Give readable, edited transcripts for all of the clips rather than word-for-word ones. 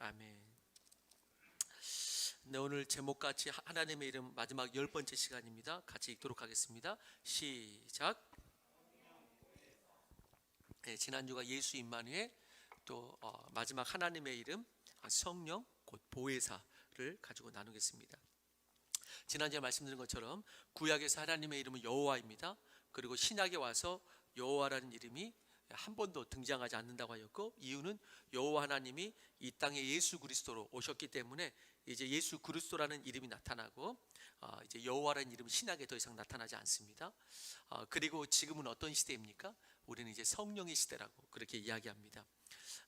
아멘. 네, 오늘 제목같이 하나님의 이름 마지막 10번째 시간입니다. 같이 읽도록 하겠습니다. 시작. 네, 지난주가 예수 임마누엘, 또 마지막 하나님의 이름 성령 곧 보혜사를 가지고 나누겠습니다. 지난주에 말씀드린 것처럼 구약에서 하나님의 이름은 여호와입니다. 그리고 신약에 와서 여호와라는 이름이 한 번도 등장하지 않는다고 하였고, 이유는 여호와 하나님이 이 땅에 예수 그리스도로 오셨기 때문에 이제 예수 그리스도라는 이름이 나타나고, 이제 여호와라는 이름은 신약에 더 이상 나타나지 않습니다. 그리고 지금은 어떤 시대입니까? 우리는 이제 성령의 시대라고 그렇게 이야기합니다.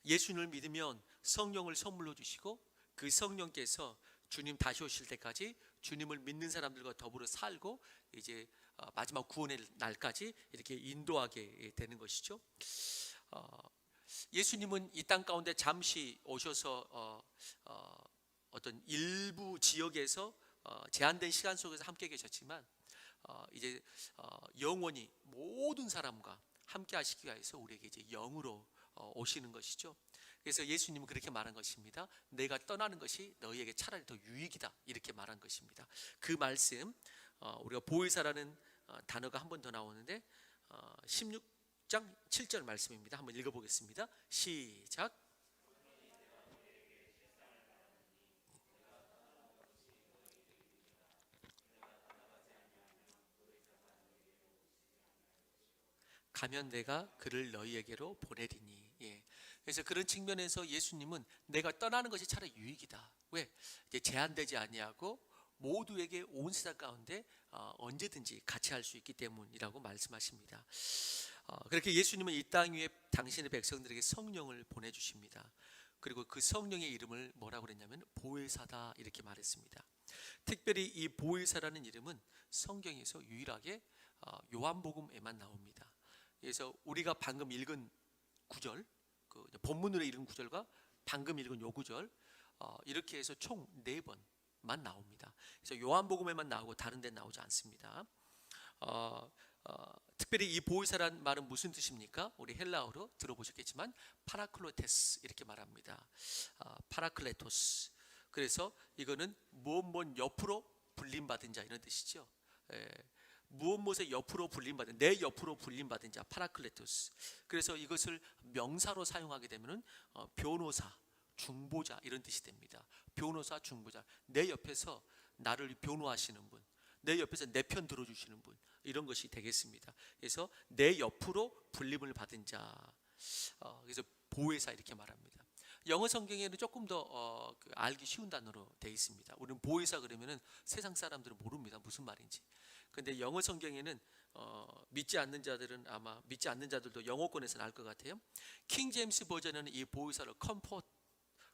예수님을 믿으면 성령을 선물로 주시고, 그 성령께서 주님 다시 오실 때까지 주님을 믿는 사람들과 더불어 살고, 이제 마지막 구원의 날까지 이렇게 인도하게 되는 것이죠. 예수님은 이 땅 가운데 잠시 오셔서 어떤 일부 지역에서 제한된 시간 속에서 함께 계셨지만, 이제 영원히 모든 사람과 함께 하시기 위해서 우리에게 이제 영으로 오시는 것이죠. 그래서 예수님은 그렇게 말한 것입니다. 내가 떠나는 것이 너희에게 차라리 더 유익이다, 이렇게 말한 것입니다. 그 말씀, 우리가 보혜사라는 단어가 한 번 더 나오는데 16장 7절 말씀입니다. 한번 읽어보겠습니다. 시작. 가면 내가 그를 너희에게로 보내리니. 그래서 그런 측면에서 예수님은 내가 떠나는 것이 차라리 유익이다. 왜? 이제 제한되지 아니하고 모두에게 온 세상 가운데 언제든지 같이 할 수 있기 때문이라고 말씀하십니다. 그렇게 예수님은 이 땅 위에 당신의 백성들에게 성령을 보내주십니다. 그리고 그 성령의 이름을 뭐라고 그랬냐면 보혜사다, 이렇게 말했습니다. 특별히 이 보혜사라는 이름은 성경에서 유일하게 요한복음에만 나옵니다. 그래서 우리가 방금 읽은 구절, 그 본문으로 읽은 구절과 방금 읽은 요 구절, 이렇게 해서 총 4번만 나옵니다. 그래서 요한복음에만 나오고 다른 데는 나오지 않습니다. 특별히 이 보혜사란 말은 무슨 뜻입니까? 우리 헬라어로 들어보셨겠지만 파라클로테스, 이렇게 말합니다. 파라클레토스. 그래서 이거는 무엇 옆으로 불림받은 자, 이런 뜻이죠. 무엇의 옆으로 불림받은, 내 옆으로 불림받은 자, 파라클레토스. 그래서 이것을 명사로 사용하게 되면 변호사, 중보자, 이런 뜻이 됩니다. 변호사, 중보자, 내 옆에서 나를 변호하시는 분, 내 옆에서 내 편 들어주시는 분, 이런 것이 되겠습니다. 그래서 내 옆으로 불림을 받은 자, 그래서 보혜사, 이렇게 말합니다. 영어 성경에는 조금 더 알기 쉬운 단어로 되어 있습니다. 우리는 보혜사 그러면은 세상 사람들은 모릅니다, 무슨 말인지. 근데 영어 성경에는 믿지 않는 자들은, 아마 믿지 않는 자들도 영어권에서는 알 것 같아요. 킹 제임스 버전에는 이 보혜사를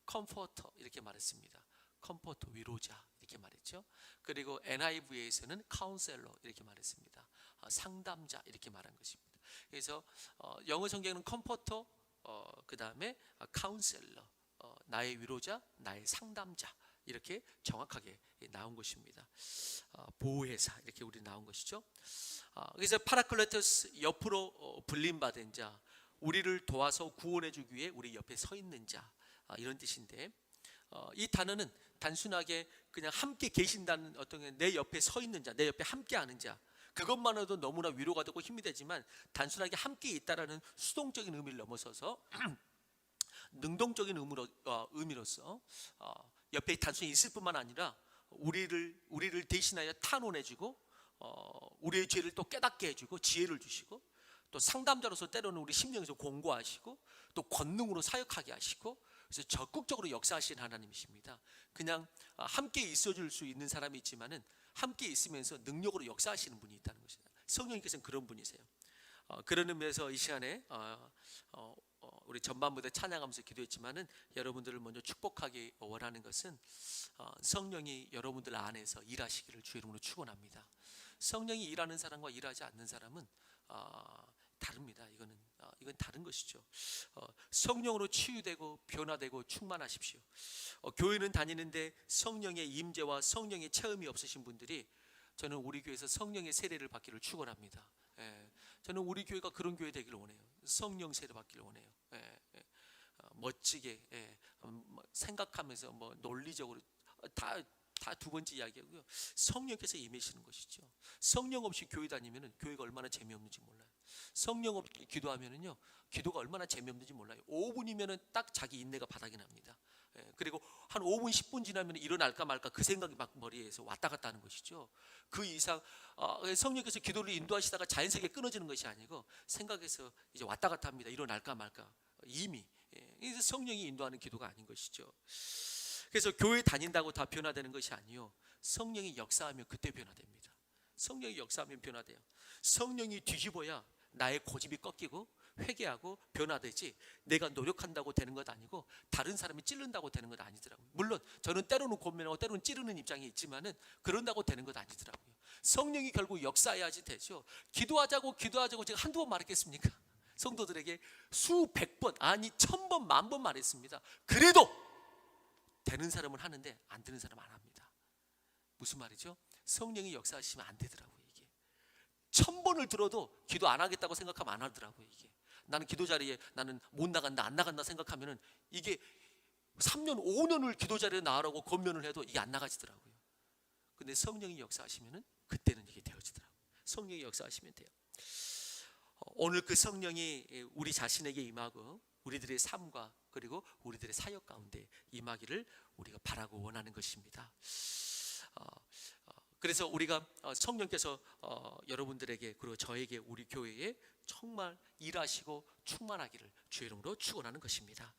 컴포터 이렇게 말했습니다. 컴포터, 위로자, 이렇게 말했죠. 그리고 NIV에서는 카운셀러, 이렇게 말했습니다. 상담자, 이렇게 말한 것입니다. 그래서 영어 성경은 컴포터, 그 다음에 카운셀러, 나의 위로자, 나의 상담자, 이렇게 정확하게 나온 것입니다. 보혜사, 이렇게 우리 나온 것이죠. 그래서 파라클레토스, 옆으로 불림받은 자, 우리를 도와서 구원해 주기 위해 우리 옆에 서 있는 자, 이런 뜻인데, 이 단어는 단순하게 그냥 함께 계신다는, 어떤 내 옆에 서 있는 자, 내 옆에 함께 하는 자, 그것만으로도 너무나 위로가 되고 힘이 되지만, 단순하게 함께 있다라는 수동적인 의미를 넘어서서 능동적인 의미로서 옆에 단순히 있을 뿐만 아니라 우리를 대신하여 탄원해주고, 우리의 죄를 또 깨닫게 해주고, 지혜를 주시고, 또 상담자로서 때로는 우리 심령에서 공고하시고, 또 권능으로 사역하게 하시고, 그래서 적극적으로 역사하시는 하나님이십니다. 그냥 함께 있어줄 수 있는 사람이 있지만은 함께 있으면서 능력으로 역사하시는 분이 있다는 것입니다. 성령님께서는 그런 분이세요. 그런 의미에서 이 시간에 우리 전반부에 찬양하면서 기도했지만은, 여러분들을 먼저 축복하기 원하는 것은 성령이 여러분들 안에서 일하시기를 주 이름으로 축원합니다. 성령이 일하는 사람과 일하지 않는 사람은 다릅니다. 이건 다른 것이죠. 성령으로 치유되고 변화되고 충만하십시오. 교회는 다니는데 성령의 임재와 성령의 체험이 없으신 분들이, 저는 우리 교회에서 성령의 세례를 받기를 축원합니다. 저는 우리 교회가 그런 교회 되기를 원해요. 성령 세례 받기를 원해요. 멋지게 생각하면서 논리적으로 다 두 번째 이야기고요. 성령께서 임하시는 것이죠. 성령 없이 교회 다니면은 교회가 얼마나 재미없는지 몰라요. 성령 없이 기도하면은요, 기도가 얼마나 재미없는지 몰라요. 5분이면은 딱 자기 인내가 바닥이 납니다. 그리고 한 5분 10분 지나면 일어날까 말까 그 생각이 막 머리에서 왔다 갔다 하는 것이죠. 그 이상 성령께서 기도를 인도하시다가 자연스럽게 끊어지는 것이 아니고 생각에서 이제 왔다 갔다 합니다. 일어날까 말까 이미. 그래서 성령이 인도하는 기도가 아닌 것이죠. 그래서 교회 다닌다고 다 변화되는 것이 아니요, 성령이 역사하면 그때 변화됩니다. 성령이 역사하면 변화돼요. 성령이 뒤집어야 나의 고집이 꺾이고 회개하고 변화되지, 내가 노력한다고 되는 것 아니고 다른 사람이 찌른다고 되는 것 아니더라고요. 물론 저는 때로는 고민하고 때로는 찌르는 입장이 있지만은 그런다고 되는 것 아니더라고요. 성령이 결국 역사해야지 되죠. 기도하자고 제가 한두 번 말했겠습니까? 성도들에게 수백 번, 아니 1000번, 10,000번 말했습니다. 그래도 되는 사람은 하는데 안 되는 사람은 안 합니다. 무슨 말이죠? 성령이 역사하시면 안 되더라고요. 이게 1000번을 들어도 기도 안 하겠다고 생각하면 안 하더라고요. 이게 나는 기도 자리에 나는 못 나간다, 안 나간다 생각하면은 이게 3년 5년을 기도 자리에 나가라고 권면을 해도 이게 안 나가지더라고요. 근데 성령이 역사하시면은 그때는 이게 되어지더라고요. 성령이 역사하시면 돼요. 오늘 그 성령이 우리 자신에게 임하고 우리들의 삶과 그리고 우리들의 사역 가운데 임하기를 우리가 바라고 원하는 것입니다. 그래서 우리가 성령께서 여러분들에게 그리고 저에게 우리 교회에 정말 일하시고 충만하기를 주의 이름으로 축원하는 것입니다.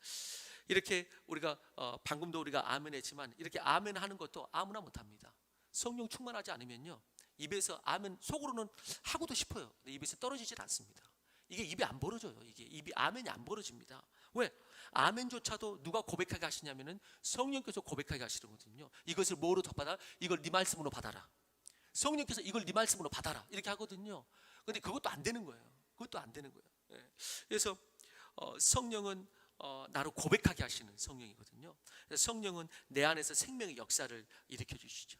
이렇게 우리가 방금도 우리가 아멘 했지만 이렇게 아멘 하는 것도 아무나 못합니다. 성령 충만하지 않으면요, 입에서 아멘 속으로는 하고도 싶어요. 근데 입에서 떨어지질 않습니다. 이게 입이 안 벌어져요. 이게 입이 아멘이 안 벌어집니다. 왜? 아멘조차도 누가 고백하게 하시냐면은 성령께서 고백하게 하시거든요. 이것을 뭐로 덧받아? 이걸 네 말씀으로 받아라. 성령께서 이걸 네 말씀으로 받아라. 이렇게 하거든요. 근데 그것도 안 되는 거예요. 그것도 안 되는 거예요. 그래서 성령은 나로 고백하게 하시는 성령이거든요. 그래서 성령은 내 안에서 생명의 역사를 일으켜 주시죠.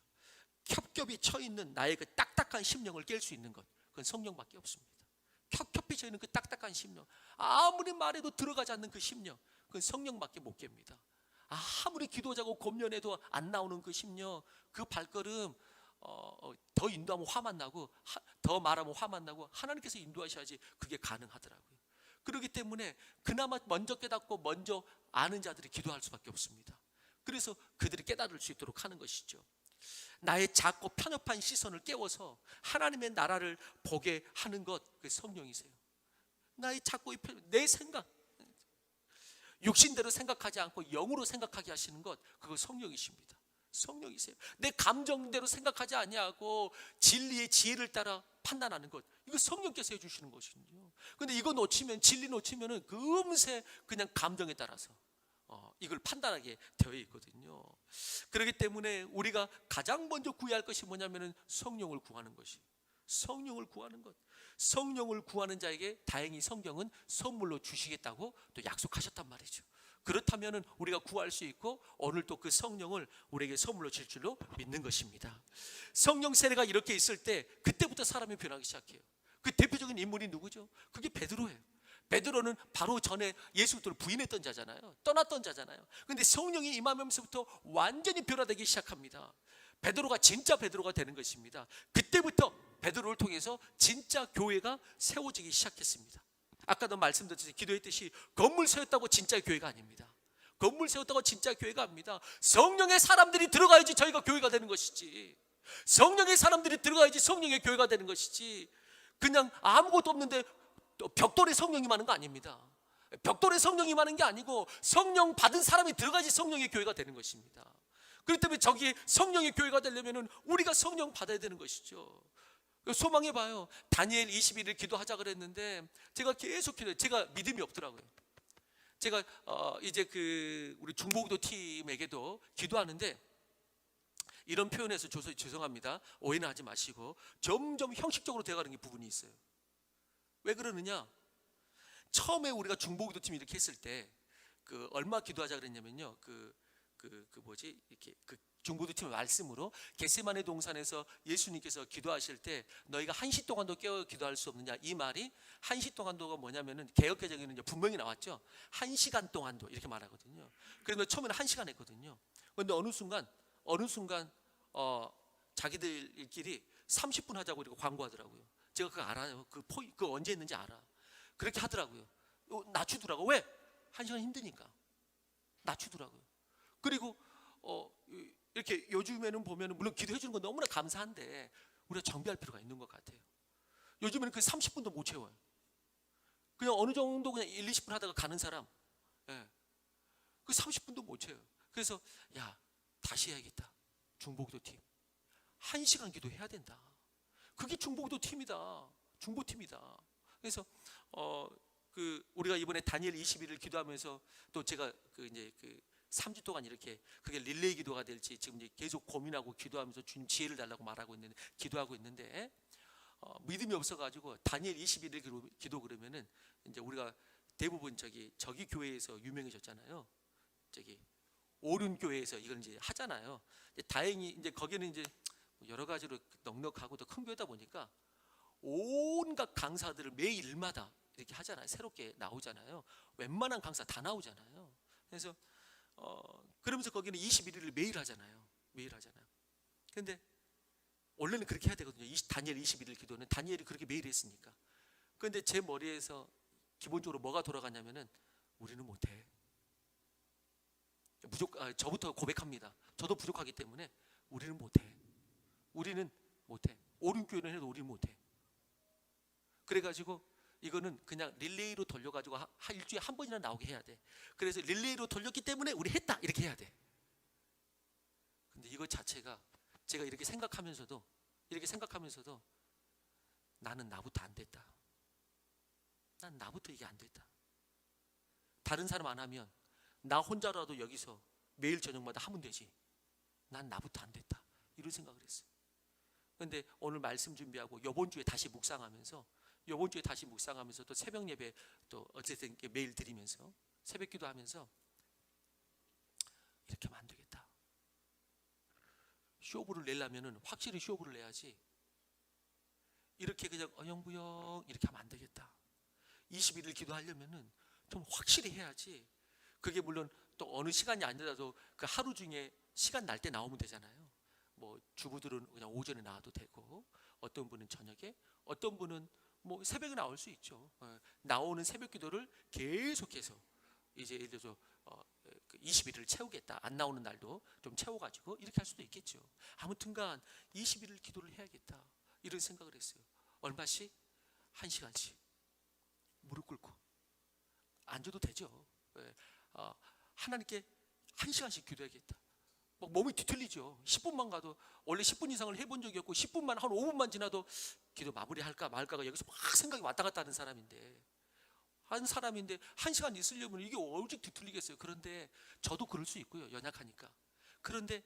겹겹이 쳐 있는 나의 그 딱딱한 심령을 깰 수 있는 것, 그건 성령밖에 없습니다. 겹겹이 쳐 있는 그 딱딱한 심령, 아무리 말해도 들어가지 않는 그 심령, 그건 성령밖에 못 깹니다. 아무리 기도자고 권면해도 안 나오는 그 심령, 그 발걸음, 더 인도하면 화만 나고 더 말하면 화만 나고 하나님께서 인도하셔야지 그게 가능하더라고요. 그렇기 때문에 그나마 먼저 깨닫고 먼저 아는 자들이 기도할 수밖에 없습니다. 그래서 그들이 깨달을 수 있도록 하는 것이죠. 나의 작고 편협한 시선을 깨워서 하나님의 나라를 보게 하는 것, 그게 성령이세요. 나의 작고 내 생각, 육신대로 생각하지 않고 영으로 생각하게 하시는 것, 그거 성령이십니다. 성령이세요. 내 감정대로 생각하지 아니하고 진리의 지혜를 따라 판단하는 것, 이거 성령께서 해주시는 것이거든요. 근데 이거 놓치면, 진리 놓치면은 금세 그냥 감정에 따라서 이걸 판단하게 되어 있거든요. 그렇기 때문에 우리가 가장 먼저 구해야 할 것이 뭐냐면은 성령을 구하는 것이, 성령을 구하는 것. 성령을 구하는 자에게 다행히 성경은 선물로 주시겠다고 또 약속하셨단 말이죠. 그렇다면은 우리가 구할 수 있고 오늘 또 그 성령을 우리에게 선물로 줄 줄로 믿는 것입니다. 성령 세례가 이렇게 있을 때 그때부터 사람이 변하기 시작해요. 그 대표적인 인물이 누구죠? 그게 베드로예요. 베드로는 바로 전에 예수 그리스도를 부인했던 자잖아요. 떠났던 자잖아요. 그런데 성령이 임하면서부터 완전히 변화되기 시작합니다. 베드로가 진짜 베드로가 되는 것입니다. 그때부터 베드로를 통해서 진짜 교회가 세워지기 시작했습니다. 아까도 말씀드렸듯이 기도했듯이 건물 세웠다고 진짜 교회가 아닙니다. 건물 세웠다고 진짜 교회가 아닙니다. 성령의 사람들이 들어가야지 저희가 교회가 되는 것이지, 성령의 사람들이 들어가야지 성령의 교회가 되는 것이지, 그냥 아무것도 없는데 벽돌에 성령이 많은 거 아닙니다. 벽돌에 성령이 많은 게 아니고 성령 받은 사람이 들어가야지 성령의 교회가 되는 것입니다. 그렇기 때문에 저기 성령의 교회가 되려면 우리가 성령 받아야 되는 것이죠. 소망해 봐요. 다니엘 21일 기도하자 그랬는데 제가 계속 제가 믿음이 없더라고요. 제가 이제 그 우리 중보기도 팀에게도 기도하는데 이런 표현에서 죄송합니다. 오해는 하지 마시고 점점 형식적으로 돼가는 게 부분이 있어요. 왜 그러느냐? 처음에 우리가 중보기도 팀 이렇게 했을 때 그 얼마 기도하자 그랬냐면요, 그 이렇게 그 중보도 팀의 말씀으로 겟세마네 동산에서 예수님께서 기도하실 때 너희가 1시 동안도 깨어 기도할 수 없느냐, 이 말이 1시 동안도가 뭐냐면은 개역개정에는 이제 분명히 나왔죠. 1시간 동안도 이렇게 말하거든요. 그래서 처음에는 1시간 했거든요. 그런데 어느 순간 자기들끼리 30분 하자고 이렇게 광고하더라고요. 제가 그거 알아요. 그거 언제 했는지 알아. 그렇게 하더라고요. 낮추더라고. 왜? 1시간 힘드니까 낮추더라고요. 그리고 이렇게 요즘에는 보면 물론 기도해 주는 건 너무나 감사한데 우리가 정비할 필요가 있는 것 같아요. 요즘에는 그 30분도 못 채워요. 그냥 어느 정도 그냥 1, 20분 하다가 가는 사람, 예, 그 30분도 못 채워요. 그래서 야, 다시 해야겠다. 중보기도 팀 1시간 기도해야 된다. 그게 중보기도 팀이다. 중보팀이다. 그래서 우리가 이번에 다니엘 21일 기도하면서 또 제가 이제 3주 동안 이렇게 그게 릴레이 기도가 될지 지금 이제 계속 고민하고 기도하면서 주님 지혜를 달라고 기도하고 있는데 믿음이 없어가지고 다니엘 21일 기도 그러면은 이제 우리가 대부분 저기 교회에서 유명해졌잖아요. 저기 오륜 교회에서 이걸 이제 하잖아요. 다행히 이제 거기는 이제 여러 가지로 넉넉하고 더 큰 교회다 보니까 온갖 강사들을 매일마다 이렇게 하잖아요. 새롭게 나오잖아요. 웬만한 강사 다 나오잖아요. 그래서 그러면서 거기는 21일을 매일 하잖아요. 근데 원래는 그렇게 해야 되거든요. 다니엘 21일 기도는 다니엘이 그렇게 매일 했으니까. 그런데 제 머리에서 기본적으로 뭐가 돌아가냐면은 우리는 못해. 저부터 고백합니다. 저도 부족하기 때문에 우리는 못해. 오륜교회는 해도 우리는 못해. 그래가지고 이거는 그냥 릴레이로 돌려가지고 일주일에 한 번이나 나오게 해야 돼. 그래서 릴레이로 돌렸기 때문에 우리 했다 이렇게 해야 돼. 근데 이거 자체가 제가 이렇게 생각하면서도 나는 나부터 안 됐다. 난 나부터 이게 안 됐다. 다른 사람 안 하면 나 혼자라도 여기서 매일 저녁마다 하면 되지. 난 나부터 안 됐다. 이런 생각을 했어요. 근데 오늘 말씀 준비하고 이번 주에 다시 묵상하면서 또 새벽 예배 또 어쨌든 매일 드리면서 새벽 기도하면서 이렇게 하면 안 되겠다. 쇼부를 내려면은 확실히 쇼부를 내야지. 이렇게 그냥 어영부영 이렇게 하면 안 되겠다. 21일 기도하려면은 좀 확실히 해야지. 그게 물론 또 어느 시간이 아니라도 그 하루 중에 시간 날 때 나오면 되잖아요. 뭐 주부들은 그냥 오전에 나와도 되고, 어떤 분은 저녁에, 어떤 분은 뭐 새벽에 나올 수 있죠. 나오는 새벽 기도를 계속해서 이제 예를 들어서 20일을 채우겠다. 안 나오는 날도 좀 채워가지고 이렇게 할 수도 있겠죠. 아무튼간 20일을 기도를 해야겠다. 이런 생각을 했어요. 얼마씩? 1시간씩 무릎 꿇고 앉아도 되죠. 하나님께 1시간씩 기도해야겠다. 막 몸이 뒤틀리죠. 10분만 가도 원래 10분 이상을 해본 적이 없고 10분만 한 5분만 지나도 기도 마무리할까 말까가 여기서 막 생각이 왔다 갔다 하는 사람인데 1시간 있으려면 이게 오직 뒤틀리겠어요. 그런데 저도 그럴 수 있고요. 연약하니까. 그런데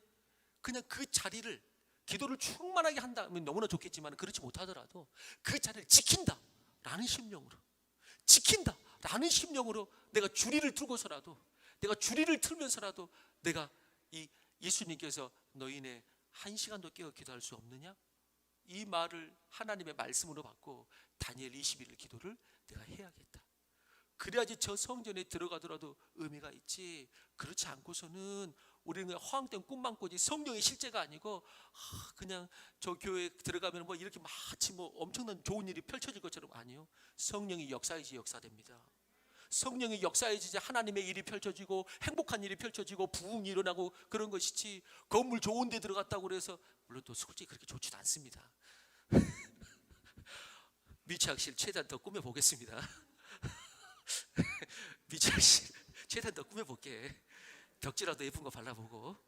그냥 그 자리를 기도를 충만하게 한다면 너무나 좋겠지만 그렇지 못하더라도 그 자리를 지킨다라는 심령으로 내가 주리를 틀고서라도 내가 주리를 틀면서라도 내가 이 예수님께서 너희네 1시간도 깨어 기도할 수 없느냐? 이 말을 하나님의 말씀으로 받고 다니엘 21일 기도를 내가 해야겠다. 그래야지 저 성전에 들어가더라도 의미가 있지. 그렇지 않고서는 우리는 허황된 꿈만 꾸지 성령의 실제가 아니고 그냥 저 교회에 들어가면 뭐 이렇게 마치 뭐 엄청난 좋은 일이 펼쳐질 것처럼. 아니요. 성령이 역사이지 역사됩니다. 성령이 역사이지 하나님의 일이 펼쳐지고 행복한 일이 펼쳐지고 부흥이 일어나고 그런 것이지, 건물 좋은 데 들어갔다고 그래서, 물론 또 솔직히 그렇게 좋지도 않습니다. 미취학실 최대한 더 꾸며보겠습니다. 미취학실 최대한 더 꾸며볼게. 벽지라도 예쁜 거 발라보고.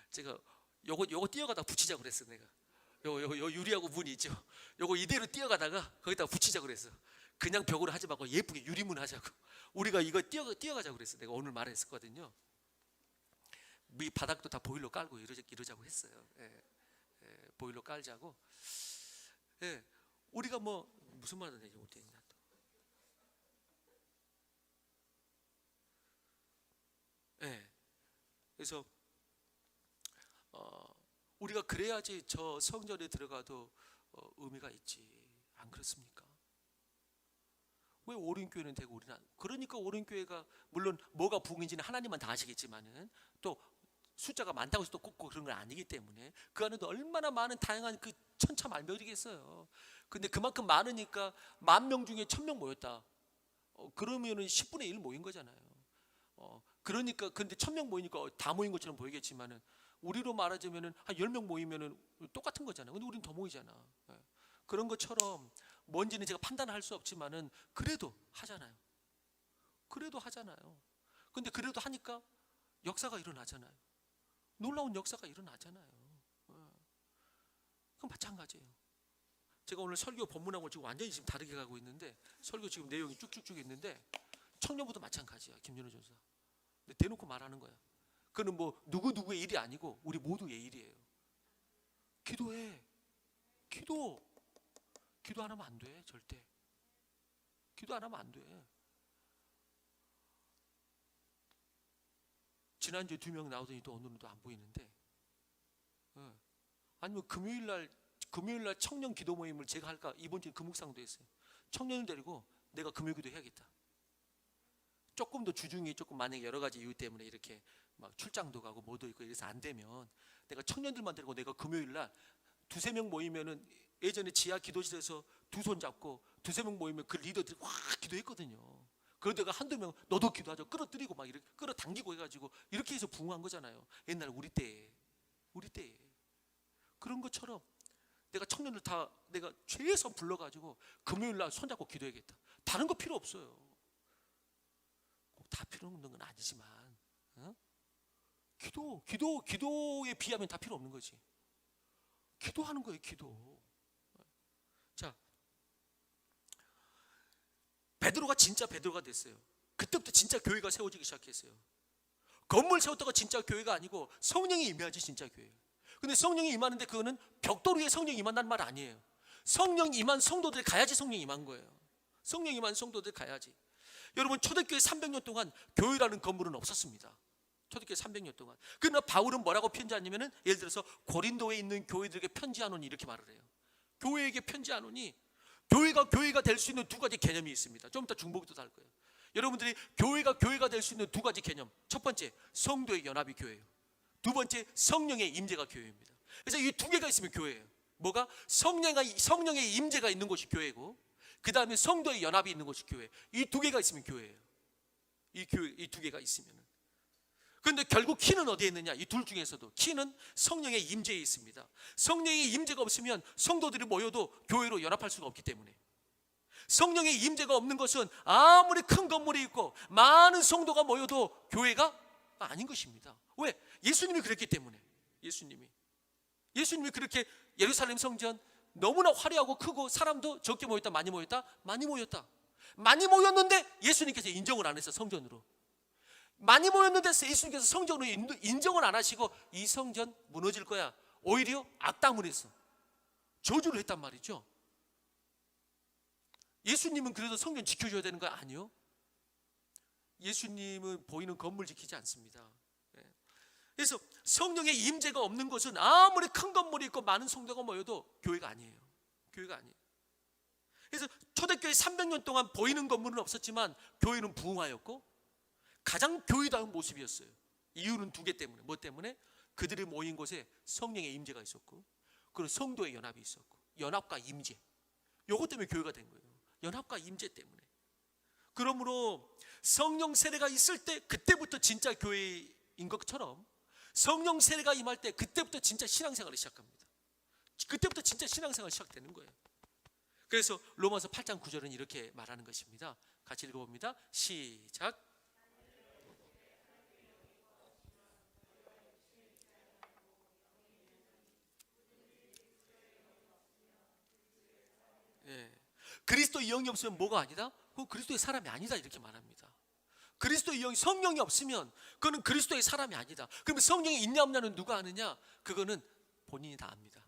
제가 요거 뛰어가다 붙이자 그랬어. 내가 요 유리하고 문이 있죠. 요거 이대로 뛰어가다가 거기다 붙이자 그랬어. 그냥 벽으로 하지 말고 예쁘게 유리문 하자고. 우리가 이거 뛰어가자고 그랬어. 내가 오늘 말했었거든요. 위 바닥도 다 보일러 깔고 이러자고 했어요. 보일러 깔자고. 우리가 뭐 무슨 말을 내지 못했냐. 그래서 우리가 그래야지 저 성전에 들어가도 의미가 있지. 안 그렇습니까? 왜 오륜교회는 되고 우리는 그러니까 오륜교회가 물론 뭐가 부흥인지는 하나님만 다 아시겠지만은 또 숫자가 많다고 해서 또 꼭 그런 건 아니기 때문에 그 안에도 얼마나 많은 다양한 그 천차만별이겠어요. 근데 그만큼 많으니까 10,000명 중에 1,000명 모였다. 그러면은 10분의 1 모인 거잖아요. 그러니까 근데 1,000명 모이니까 다 모인 것처럼 보이겠지만은 우리로 말하자면은 한 10명 모이면은 똑같은 거잖아요. 근데 우리는 더 모이잖아. 그런 것처럼 뭔지는 제가 판단할 수 없지만은 그래도 하잖아요. 그래도 하잖아요. 근데 그래도 하니까 역사가 일어나잖아요. 놀라운 역사가 일어나잖아요. 그건 마찬가지예요. 제가 오늘 설교 본문하고 지금 완전히 지금 다르게 가고 있는데 설교 지금 내용이 쭉쭉쭉 있는데 청년부도 마찬가지야. 김준호 전사. 근데 대놓고 말하는 거야. 그는 뭐 누구누구의 일이 아니고 우리 모두의 일이에요. 기도해. 기도 안 하면 안 돼. 절대. 기도 안 하면 안 돼. 지난주에 2명 나오더니 또 오늘은 또 안 보이는데 아니면 금요일날 청년 기도 모임을 제가 할까? 이번 주에 그 묵상도 했어요. 청년을 데리고 내가 금요 기도 해야겠다. 조금 더 주중이 조금 만약에 여러 가지 이유 때문에 이렇게 막 출장도 가고 뭐도 있고 이래서 안 되면 내가 청년들만 데리고 내가 금요일날 2-3명 모이면은 예전에 지하 기도실에서 두 손 잡고 2-3명 모이면 그 리더들이 와 기도했거든요. 그러다가 한두 명 너도 기도하자 끌어들이고 막 이렇게 끌어당기고 해가지고 이렇게 해서 부흥한 거잖아요. 옛날 우리 때에 그런 것처럼 내가 청년들 다 내가 최소한 불러가지고 금요일날 손잡고 기도해야겠다. 다른 거 필요 없어요. 꼭 다 필요 없는 건 아니지만 기도에 비하면 다 필요 없는 거지. 기도하는 거예요. 기도. 자, 베드로가 진짜 베드로가 됐어요. 그때부터 진짜 교회가 세워지기 시작했어요. 건물 세웠다가 진짜 교회가 아니고 성령이 임해야지 진짜 교회예요. 근데 성령이 임하는데 그거는 벽돌 위에 성령이 임한다는 말 아니에요. 성령 임한 성도들이 가야지 성령이 임한 거예요. 성령 임한 성도들이 가야지. 여러분 초대교회 300년 동안 교회라는 건물은 없었습니다. 초대교회 300년 동안. 그러나 바울은 뭐라고 편지하냐면은 예를 들어서 고린도에 있는 교회들에게 편지하노니 이렇게 말을 해요. 교회에게 편지하노니 교회가 될 수 있는 두 가지 개념이 있습니다. 좀 이따 중복도 달 거예요. 여러분들이 교회가 될 수 있는 두 가지 개념. 첫 번째 성도의 연합이 교회예요. 두 번째 성령의 임재가 교회입니다. 그래서 이 두 개가 있으면 교회예요. 뭐가? 성령의 임재가 있는 곳이 교회고 그 다음에 성도의 연합이 있는 곳이 교회. 이 두 개가 있으면 교회예요. 이 두 개가 있으면은. 그런데 결국 키는 어디에 있느냐? 이 둘 중에서도 키는 성령의 임재에 있습니다. 성령의 임재가 없으면 성도들이 모여도 교회로 연합할 수가 없기 때문에. 성령의 임재가 없는 것은 아무리 큰 건물이 있고 많은 성도가 모여도 교회가 아닌 것입니다. 왜? 예수님이 그랬기 때문에. 예수님이 그렇게 예루살렘 성전 너무나 화려하고 크고 사람도 적게 모였다 많이 모였다? 많이 모였다. 많이 모였는데 예수님께서 인정을 안 했어. 성전으로. 많이 모였는데 예수님께서 성전으로 인정을 안 하시고 이 성전 무너질 거야. 오히려 악담을 했어. 저주를 했단 말이죠. 예수님은 그래도 성전 지켜줘야 되는 거 아니요? 예수님은 보이는 건물 지키지 않습니다. 그래서 성령의 임재가 없는 것은 아무리 큰 건물이 있고 많은 성도가 모여도 교회가 아니에요. 그래서 초대교회 300년 동안 보이는 건물은 없었지만 교회는 부흥하였고 가장 교회다운 모습이었어요. 이유는 두 개 때문에. 뭐 때문에? 그들이 모인 곳에 성령의 임재가 있었고 그리고 성도의 연합이 있었고 연합과 임재. 요것 때문에 교회가 된 거예요. 연합과 임재 때문에. 그러므로 성령 세례가 있을 때 그때부터 진짜 교회인 것처럼 성령 세례가 임할 때 그때부터 진짜 신앙생활을 시작합니다. 그때부터 진짜 신앙생활이 시작되는 거예요. 그래서 로마서 8장 9절은 이렇게 말하는 것입니다. 같이 읽어봅니다. 시작. 그리스도의 영이 없으면 뭐가 아니다? 그건 그리스도의 사람이 아니다 이렇게 말합니다. 그리스도의 영, 성령이 없으면 그거는 그리스도의 사람이 아니다. 그러면 성령이 있냐 없냐는 누가 아느냐? 그거는 본인이 다 압니다.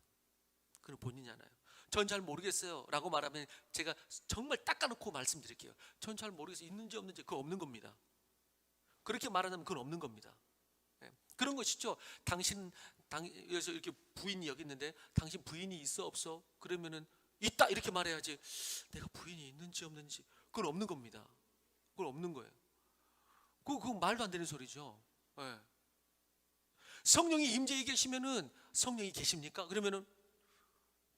그건 본인이 알아요. 전 잘 모르겠어요 라고 말하면 제가 정말 닦아놓고 말씀드릴게요. 전 잘 모르겠어요. 있는지 없는지 그거 없는 겁니다. 그렇게 말하면 그건 없는 겁니다. 그런 것이죠. 그래서 이렇게 부인이 여기 있는데 당신 부인이 있어 없어? 그러면은 있다 이렇게 말해야지. 내가 부인이 있는지 없는지 그건 없는 겁니다. 그건 없는 거예요. 그건 말도 안 되는 소리죠. 네. 성령이 임재해 계시면은 성령이 계십니까? 그러면은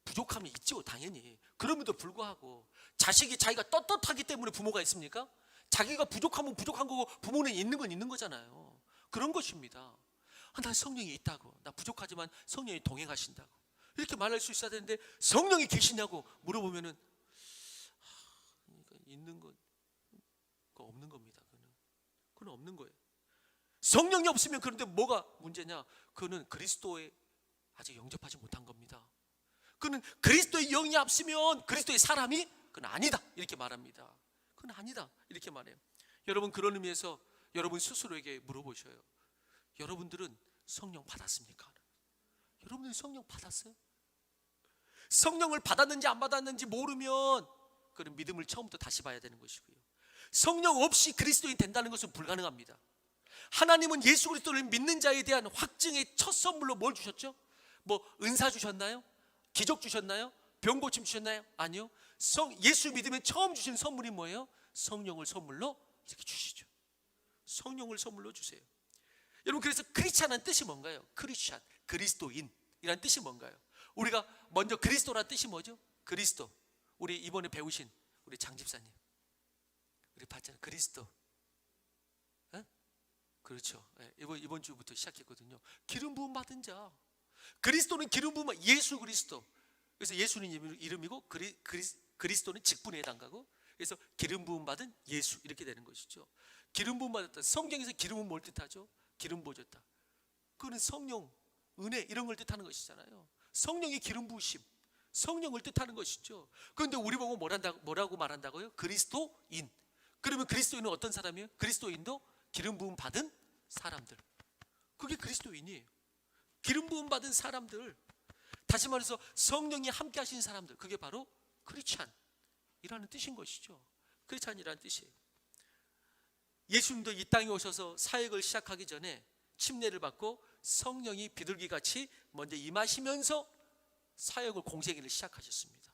부족함이 있죠, 당연히. 그럼에도 불구하고 자식이 자기가 떳떳하기 때문에 부모가 있습니까? 자기가 부족하면 부족한 거고 부모는 있는 건 있는 거잖아요. 그런 것입니다. 난 성령이 있다고, 나 부족하지만 성령이 동행하신다고 이렇게 말할 수 있어야 되는데 성령이 계시냐고 물어보면은 있는 건 없는 겁니다. 그건 없는 거예요. 성령이 없으면 그런데 뭐가 문제냐? 그는 그리스도에 아직 영접하지 못한 겁니다. 그는 그리스도의 영이 없으면 그리스도의 사람이 그건 아니다 이렇게 말합니다. 그건 아니다 이렇게 말해요. 여러분, 그런 의미에서 여러분 스스로에게 물어보셔요. 여러분들은 성령 받았습니까? 여러분들이 성령 받았어요? 성령을 받았는지 안 받았는지 모르면 그런 믿음을 처음부터 다시 봐야 되는 것이고요. 성령 없이 그리스도인 된다는 것은 불가능합니다. 하나님은 예수 그리스도를 믿는 자에 대한 확증의 첫 선물로 뭘 주셨죠? 뭐 은사 주셨나요? 기적 주셨나요? 병 고침 주셨나요? 아니요. 예수 믿으면 처음 주신 선물이 뭐예요? 성령을 선물로 이렇게 주시죠. 성령을 선물로 주세요. 여러분, 그래서 크리스찬한 뜻이 뭔가요? 크리스찬, 그리스도인이란 뜻이 뭔가요? 우리가 먼저 그리스도란 뜻이 뭐죠? 그리스도. 우리 이번에 배우신 우리 장 집사님, 우리 봤잖아요. 그리스도. 에? 그렇죠. 이번 주부터 시작했거든요. 기름 부음 받은 자. 그리스도는 기름 부음, 예수 그리스도. 그래서 예수는 이름이고 그리스도는 직분에 해당하고, 그래서 기름 부음 받은 예수 이렇게 되는 것이죠. 기름 부음 받았다. 성경에서 기름은 뭘 뜻하죠? 기름 부어졌다. 그거는 성령, 은혜 이런 걸 뜻하는 것이잖아요. 성령의 기름 부으심, 성령을 뜻하는 것이죠. 그런데 우리 보고 뭐라고 말한다고요? 그리스도인. 그러면 그리스도인은 어떤 사람이에요? 그리스도인도 기름 부음 받은 사람들. 그게 그리스도인이에요. 기름 부음 받은 사람들. 다시 말해서 성령이 함께 하신 사람들. 그게 바로 크리스찬이라는 뜻인 것이죠. 크리스찬이라는 뜻이에요. 예수님도 이 땅에 오셔서 사역을 시작하기 전에 침례를 받고 성령이 비둘기같이 먼저 임하시면서 사역을, 공생애를 시작하셨습니다.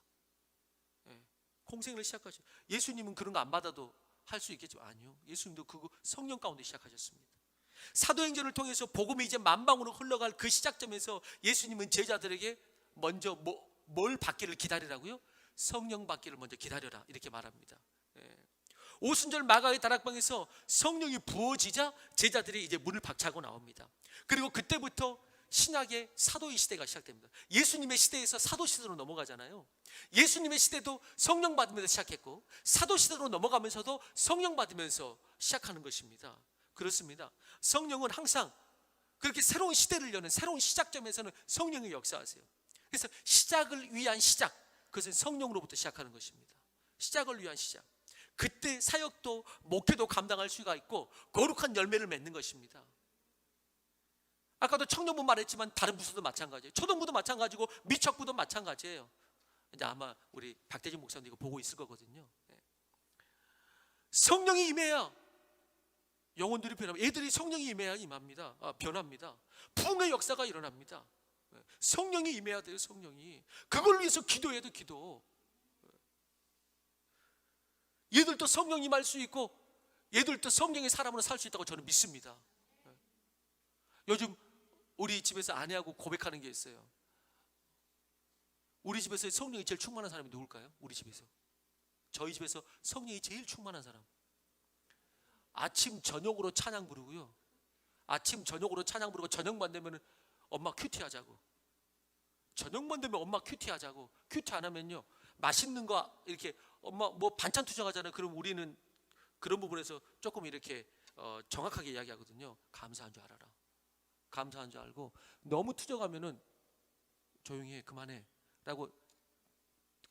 공생애를 시작하셨어요. 예수님은 그런 거 안 받아도 할 수 있겠죠? 아니요. 예수님도 그거 성령 가운데 시작하셨습니다. 사도행전을 통해서 복음이 이제 만방으로 흘러갈 그 시작점에서 예수님은 제자들에게 먼저 뭘 받기를 기다리라고요? 성령 받기를 먼저 기다려라 이렇게 말합니다. 오순절 마가의 다락방에서 성령이 부어지자 제자들이 이제 문을 박차고 나옵니다. 그리고 그때부터 신약의 사도의 시대가 시작됩니다. 예수님의 시대에서 사도 시대로 넘어가잖아요. 예수님의 시대도 성령 받으면서 시작했고 사도 시대로 넘어가면서도 성령 받으면서 시작하는 것입니다. 그렇습니다. 성령은 항상 그렇게 새로운 시대를 여는 새로운 시작점에서는 성령이 역사하세요. 그래서 시작을 위한 시작, 그것은 성령으로부터 시작하는 것입니다. 시작을 위한 시작. 그때 사역도 목회도 감당할 수가 있고 거룩한 열매를 맺는 것입니다. 아까도 청년부 말했지만 다른 부서도 마찬가지예요. 초등부도 마찬가지고 미척부도 마찬가지예요. 이제 아마 우리 박대진 목사님 이거 보고 있을 거거든요. 성령이 임해야 영혼들이 변합니다. 애들이 성령이 임해야 변합니다. 부흥의 역사가 일어납니다. 성령이 임해야 돼요. 성령이. 그걸 위해서 기도해도 기도. 얘들도 성령 임할 수 있고 얘들도 성령의 사람으로 살 수 있다고 저는 믿습니다. 요즘 우리 집에서 아내하고 고백하는 게 있어요. 우리 집에서 성령이 제일 충만한 사람이 누굴까요? 우리 집에서. 저희 집에서 성령이 제일 충만한 사람. 아침 저녁으로 찬양 부르고요. 아침 저녁으로 찬양 부르고 저녁만 되면 엄마 큐티 하자고. 저녁만 되면 엄마 큐티 하자고. 큐티 안 하면요, 맛있는 거 이렇게 엄마 뭐 반찬 투정하잖아요. 그럼 우리는 그런 부분에서 조금 이렇게 정확하게 이야기하거든요. 감사한 줄 알아라. 감사한 줄 알고 너무 투정하면은 조용히 해, 그만해 라고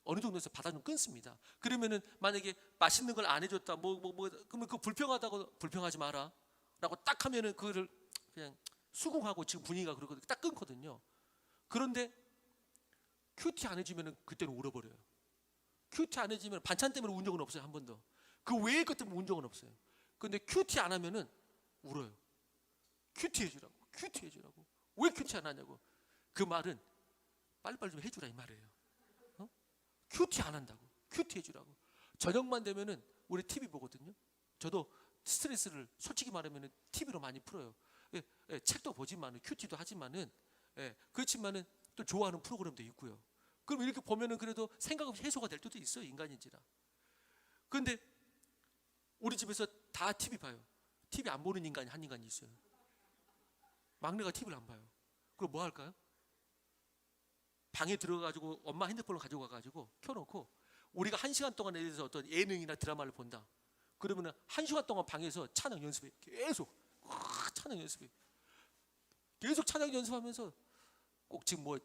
어느 정도에서 받아 좀 끊습니다. 그러면은 만약에 맛있는 걸 안 해줬다 그러면 그 불평하다고 불평하지 마라 라고 딱 하면은 그거를 그냥 수긍하고 지금 분위기가 그렇거든요. 딱 끊거든요. 그런데 큐티 안 해주면은 그때는 울어버려요. 큐티 안 해주면 반찬 때문에 운 적은 없어요. 한 번도. 그 외의 것 때문에 운 적은 없어요. 그런데 큐티 안 하면은 울어요. 큐티 해주라고. 큐티 해주라고. 왜 큐티 안 하냐고. 그 말은 빨리빨리 좀 해주라 이 말이에요. 큐티 안 한다고. 큐티 해주라고. 저녁만 되면은 우리 TV 보거든요. 저도 스트레스를 솔직히 말하면은 TV로 많이 풀어요. 책도 보지만은 큐티도 하지만은 그렇지만은 또 좋아하는 프로그램도 있고요. 그럼 이렇게 보면은 그래도 생각 없이 해소가 될 때도 있어요. 인간인지라. 그런데 우리 집에서 다 TV 봐요. TV 안 보는 인간이 한 인간이 있어요. 막내가 TV를 안 봐요. 그럼 뭐 할까요? 방에 들어가가지고 엄마 핸드폰을 가지고 가가지고 켜놓고 우리가 1시간 동안에 대해서 어떤 예능이나 드라마를 본다. 그러면 1시간 동안 방에서 찬양 연습해. 계속 찬양 연습해. 계속 찬양 연습하면서 꼭 지금 뭐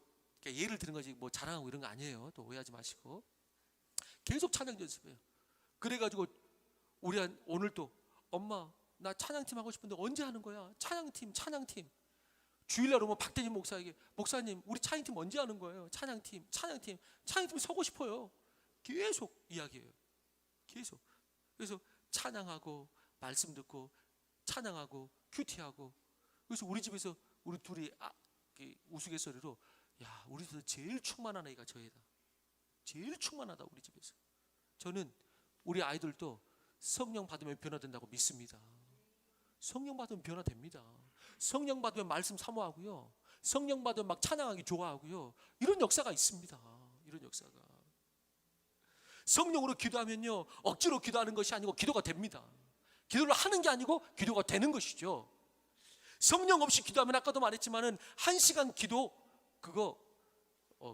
예를 드는 거지 뭐 자랑하고 이런 거 아니에요. 또 오해하지 마시고 계속 찬양 연습해요. 그래가지고 우리 오늘 또 엄마 나 찬양팀 하고 싶은데 언제 하는 거야? 찬양팀. 주일날 오면 박대진 목사에게 목사님 우리 찬양팀 언제 하는 거예요? 찬양팀 서고 싶어요. 계속 이야기해요. 계속. 그래서 찬양하고 말씀 듣고 찬양하고 큐티하고. 그래서 우리 집에서 우리 둘이 우스갯소리로 야 우리 집에서 제일 충만한 아이가 저애다. 제일 충만하다 우리 집에서. 저는 우리 아이들도 성령 받으면 변화된다고 믿습니다. 성령 받으면 변화됩니다. 성령 받으면 말씀 사모하고요. 성령 받으면 막 찬양하기 좋아하고요. 이런 역사가 있습니다. 이런 역사가. 성령으로 기도하면요 억지로 기도하는 것이 아니고 기도가 됩니다. 기도를 하는 게 아니고 기도가 되는 것이죠. 성령 없이 기도하면 아까도 말했지만은 1시간 기도 그거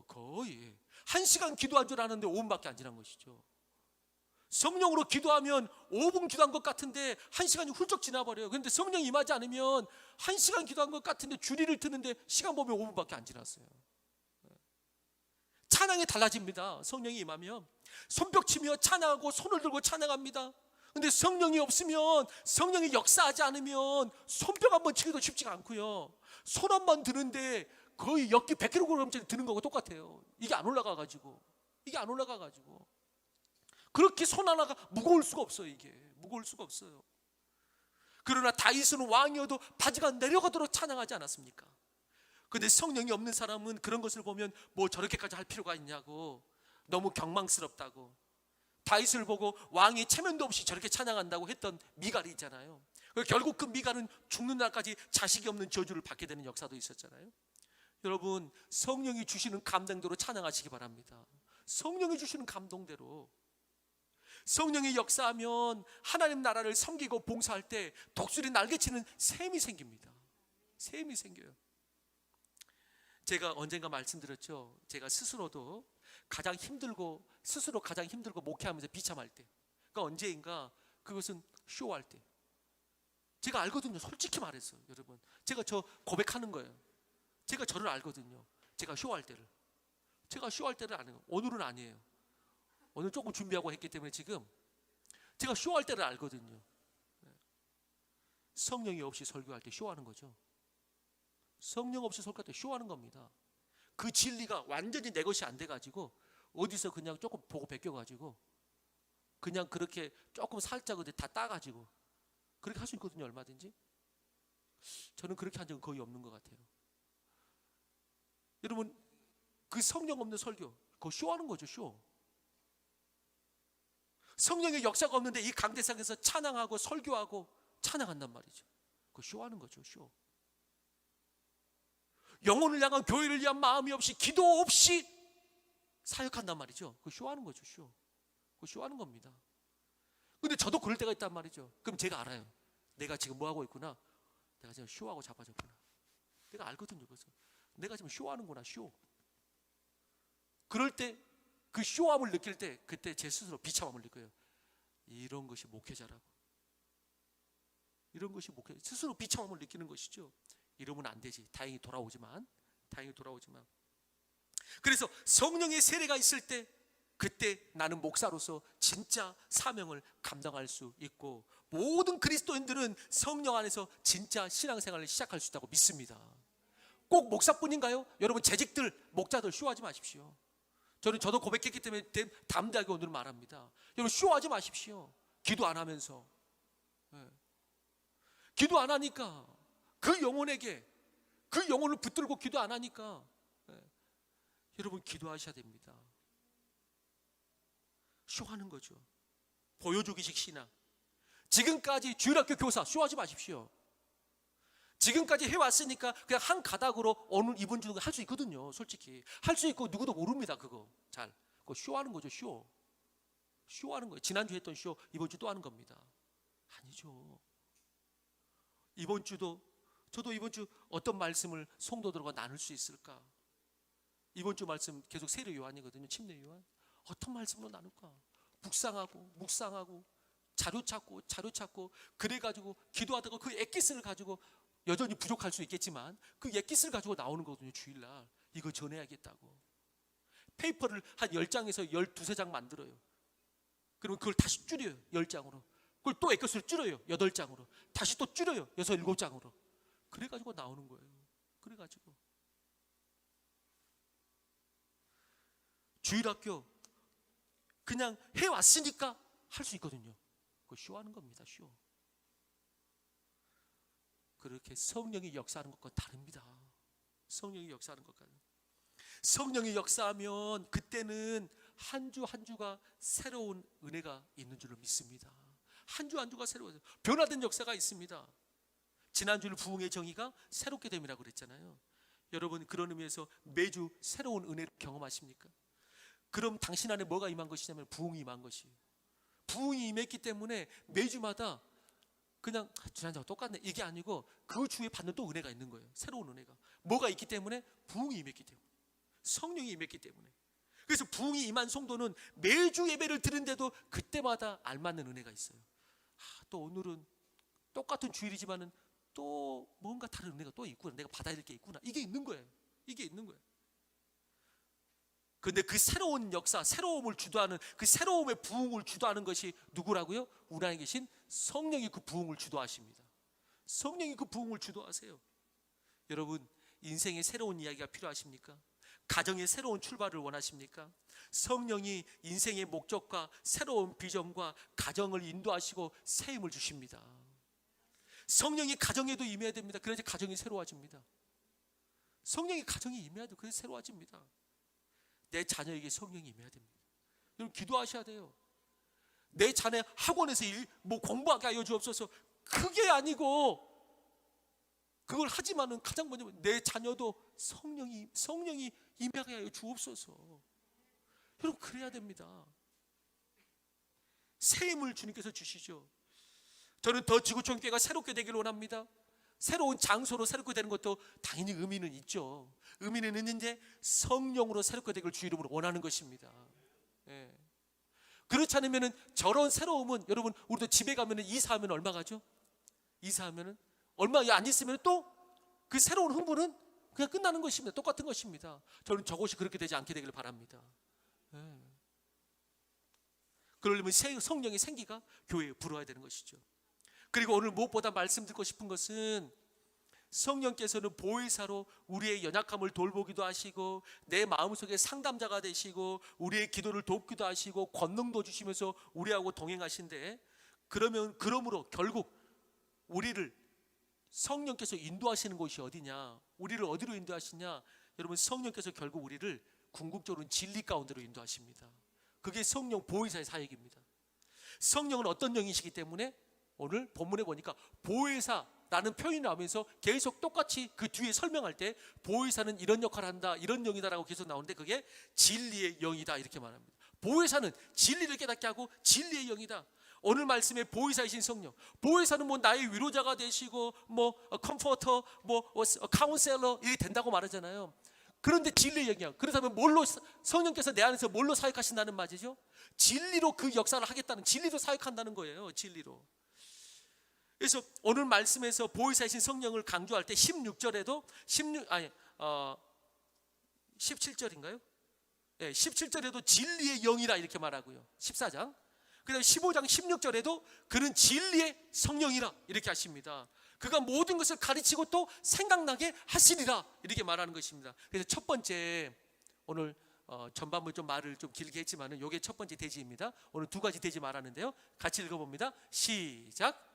거의 1시간 기도한 줄 아는데 5분밖에 안 지난 것이죠. 성령으로 기도하면 5분 기도한 것 같은데 1시간이 훌쩍 지나버려요. 그런데 성령이 임하지 않으면 1시간 기도한 것 같은데 주리를 트는데 시간 보면 5분밖에 안 지났어요. 찬양이 달라집니다. 성령이 임하면 손뼉치며 찬양하고 손을 들고 찬양합니다. 근데 성령이 없으면 성령이 역사하지 않으면 손뼉 한번 치기도 쉽지가 않고요. 손 한번 드는데 거의 역기 100kg짜리 드는 거하고 똑같아요. 이게 안 올라가가지고 그렇게 손 하나가 무거울 수가 없어요. 이게 무거울 수가 없어요. 그러나 다윗은 왕이어도 바지가 내려가도록 찬양하지 않았습니까? 근데 성령이 없는 사람은 그런 것을 보면 뭐 저렇게까지 할 필요가 있냐고 너무 경망스럽다고. 다윗을 보고 왕이 체면도 없이 저렇게 찬양한다고 했던 미갈이 있잖아요. 결국 그 미갈은 죽는 날까지 자식이 없는 저주를 받게 되는 역사도 있었잖아요. 여러분 성령이 주시는 감동대로 찬양하시기 바랍니다. 성령이 주시는 감동대로. 성령이 역사하면 하나님 나라를 섬기고 봉사할 때 독수리 날개치는 샘이 생깁니다. 샘이 생겨요. 제가 언젠가 말씀드렸죠. 제가 스스로 가장 힘들고 목회하면서 비참할 때, 그러니까 언제인가 그것은 쇼할 때. 제가 알거든요. 솔직히 말해서 여러분, 제가 저 고백하는 거예요. 제가 저를 알거든요. 제가 쇼할 때를 아는 거예요. 오늘은 아니에요. 오늘 조금 준비하고 했기 때문에 지금 제가 쇼할 때를 알거든요. 성령이 없이 설교할 때 쇼하는 거죠. 성령 없이 설교할 때 쇼하는 겁니다. 그 진리가 완전히 내 것이 안 돼가지고 어디서 그냥 조금 보고 베껴가지고 그냥 그렇게 조금 살짝 어디 다 따가지고 그렇게 할 수 있거든요. 얼마든지. 저는 그렇게 한 적은 거의 없는 것 같아요. 여러분 그 성령 없는 설교 그거 쇼하는 거죠. 쇼. 성령의 역사가 없는데 이 강대상에서 찬양하고 설교하고 찬양한단 말이죠. 그거 쇼하는 거죠. 쇼. 영혼을 향한 교회를 위한 마음이 없이 기도 없이 사역한단 말이죠. 그거 쇼하는 거죠. 쇼. 그거 쇼하는 겁니다. 근데 저도 그럴 때가 있단 말이죠. 그럼 제가 알아요. 내가 지금 뭐 하고 있구나. 내가 지금 쇼하고 자빠졌구나. 내가 알거든요. 그래서 내가 지금 쇼하는구나. 쇼. 그럴 때 그 쇼함을 느낄 때 그때 제 스스로 비참함을 느껴요. 이런 것이 목회자라고. 이런 것이 목회. 스스로 비참함을 느끼는 것이죠. 이러면 안 되지. 다행히 돌아오지만. 그래서 성령의 세례가 있을 때 그때 나는 목사로서 진짜 사명을 감당할 수 있고 모든 그리스도인들은 성령 안에서 진짜 신앙생활을 시작할 수 있다고 믿습니다. 꼭 목사뿐인가요? 여러분 재직들, 목자들 쇼하지 마십시오. 저도 고백했기 때문에 담대하게 오늘 말합니다. 여러분 쇼하지 마십시오. 기도 안 하면서. 기도 안 하니까 그 영혼에게 그 영혼을 붙들고 기도 안 하니까. 여러분 기도하셔야 됩니다. 쇼하는 거죠. 보여주기식 신앙. 지금까지 주일학교 교사 쇼하지 마십시오. 지금까지 해왔으니까 그냥 한 가닥으로 오늘 이번 주도 할 수 있거든요. 솔직히 할 수 있고 누구도 모릅니다. 그거 잘. 그거 쇼하는 거죠. 쇼하는 거예요. 지난주 했던 쇼 이번 주 또 하는 겁니다. 아니죠. 이번 주도 저도 이번 주 어떤 말씀을 성도들과 나눌 수 있을까? 이번 주 말씀 계속 세례 요한이거든요. 침례 요한. 어떤 말씀으로 나눌까? 묵상하고 자료 찾고 그래가지고 기도하다가 그 엑기스를 가지고 여전히 부족할 수 있겠지만 그 엑기스를 가지고 나오는 거거든요. 주일날 이거 전해야겠다고 페이퍼를 한 10장에서 12장 만들어요. 그리고 그걸 다시 줄여요. 10장으로. 그걸 또 엑기스를 줄여요. 8장으로. 다시 또 줄여요. 6, 7장으로. 그래가지고 나오는 거예요. 그래가지고 주일학교 그냥 해왔으니까 할 수 있거든요. 그거 쇼하는 겁니다. 쇼. 그렇게 성령이 역사하는 것과 다릅니다. 성령이 역사하는 것과 성령이 역사하면 그때는 한 주 한 주가 새로운 은혜가 있는 줄을 믿습니다. 한 주 한 주가 새로워요. 변화된 역사가 있습니다. 지난주는 부흥의 정의가 새롭게 됨이라고 그랬잖아요. 여러분 그런 의미에서 매주 새로운 은혜를 경험하십니까? 그럼 당신 안에 뭐가 임한 것이냐면 부흥이 임한 것이에요. 부흥이 임했기 때문에 매주마다 그냥 지난주와 똑같네 이게 아니고 그 주에 받는 또 은혜가 있는 거예요. 새로운 은혜가. 뭐가 있기 때문에? 부흥이 임했기 때문에. 성령이 임했기 때문에. 그래서 부흥이 임한 성도는 매주 예배를 드는데도 그때마다 알맞는 은혜가 있어요. 또 오늘은 똑같은 주일이지만은 또 뭔가 다른 은혜가 또 있구나. 내가 받아야 될 게 있구나. 이게 있는 거예요. 이게 있는 거예요. 근데 그 새로운 역사, 새로움을 주도하는 그 새로움의 부흥을 주도하는 것이 누구라고요? 우리 안에 계신 성령이 그 부흥을 주도하십니다. 성령이 그 부흥을 주도하세요. 여러분 인생의 새로운 이야기가 필요하십니까? 가정의 새로운 출발을 원하십니까? 성령이 인생의 목적과 새로운 비전과 가정을 인도하시고 새 힘을 주십니다. 성령이 가정에도 임해야 됩니다. 그래야 가정이 새로워집니다. 성령이 가정에 임해야 돼요. 그래서 새로워집니다. 내 자녀에게 성령이 임해야 됩니다. 여러분 기도하셔야 돼요. 내 자녀 학원에서 공부하게 하여 주옵소서. 그게 아니고 그걸 하지만은 가장 먼저 내 자녀도 성령이 임하게 하여 주옵소서. 여러분 그래야 됩니다. 새 힘을 주님께서 주시죠. 저는 더 지구촌 교회가 새롭게 되기를 원합니다. 새로운 장소로 새롭게 되는 것도 당연히 의미는 있죠. 의미는 있는데 성령으로 새롭게 되기를 주 이름으로 원하는 것입니다. 그렇지 않으면 저런 새로움은 여러분 우리도 집에 가면 이사하면 얼마 가죠? 이사하면 얼마 안 있으면 또 그 새로운 흥분은 그냥 끝나는 것입니다. 똑같은 것입니다. 저는 저것이 그렇게 되지 않게 되기를 바랍니다. 그러려면 성령의 생기가 교회에 불어야 되는 것이죠. 그리고 오늘 무엇보다 말씀 듣고 싶은 것은 성령께서는 보혜사로 우리의 연약함을 돌보기도 하시고 내 마음속에 상담자가 되시고 우리의 기도를 돕기도 하시고 권능도 주시면서 우리하고 동행하신데 그러므로 결국 우리를 성령께서 인도하시는 곳이 어디냐? 우리를 어디로 인도하시냐? 여러분 성령께서 결국 우리를 궁극적으로는 진리 가운데로 인도하십니다. 그게 성령 보혜사의 사역입니다. 성령은 어떤 영이시기 때문에 오늘 본문에 보니까 보혜사라는 표현이 나오면서 계속 똑같이 그 뒤에 설명할 때 보혜사는 이런 역할을 한다 이런 영이다라고 계속 나오는데 그게 진리의 영이다 이렇게 말합니다. 보혜사는 진리를 깨닫게 하고 진리의 영이다. 오늘 말씀에 보혜사이신 성령, 보혜사는 나의 위로자가 되시고 컴포터, 카운셀러 이게 된다고 말하잖아요. 그런데 진리의 영이야. 그렇다면 뭘로 성령께서 내 안에서 뭘로 사역하신다는 말이죠? 진리로 그 역사를 하겠다는, 진리로 사역한다는 거예요. 진리로. 그래서 오늘 말씀에서 보혜사이신 성령을 강조할 때 16절에도 17절인가요? 17절에도 진리의 영이라 이렇게 말하고요. 14장. 그다음에 15장 16절에도 그는 진리의 성령이라 이렇게 하십니다. 그가 모든 것을 가르치고 또 생각나게 하시리라 이렇게 말하는 것입니다. 그래서 첫 번째 오늘 전반부 좀 말을 좀 길게 했지만은 이게 첫 번째 대지입니다. 오늘 두 가지 대지 말하는데요. 같이 읽어봅니다. 시작.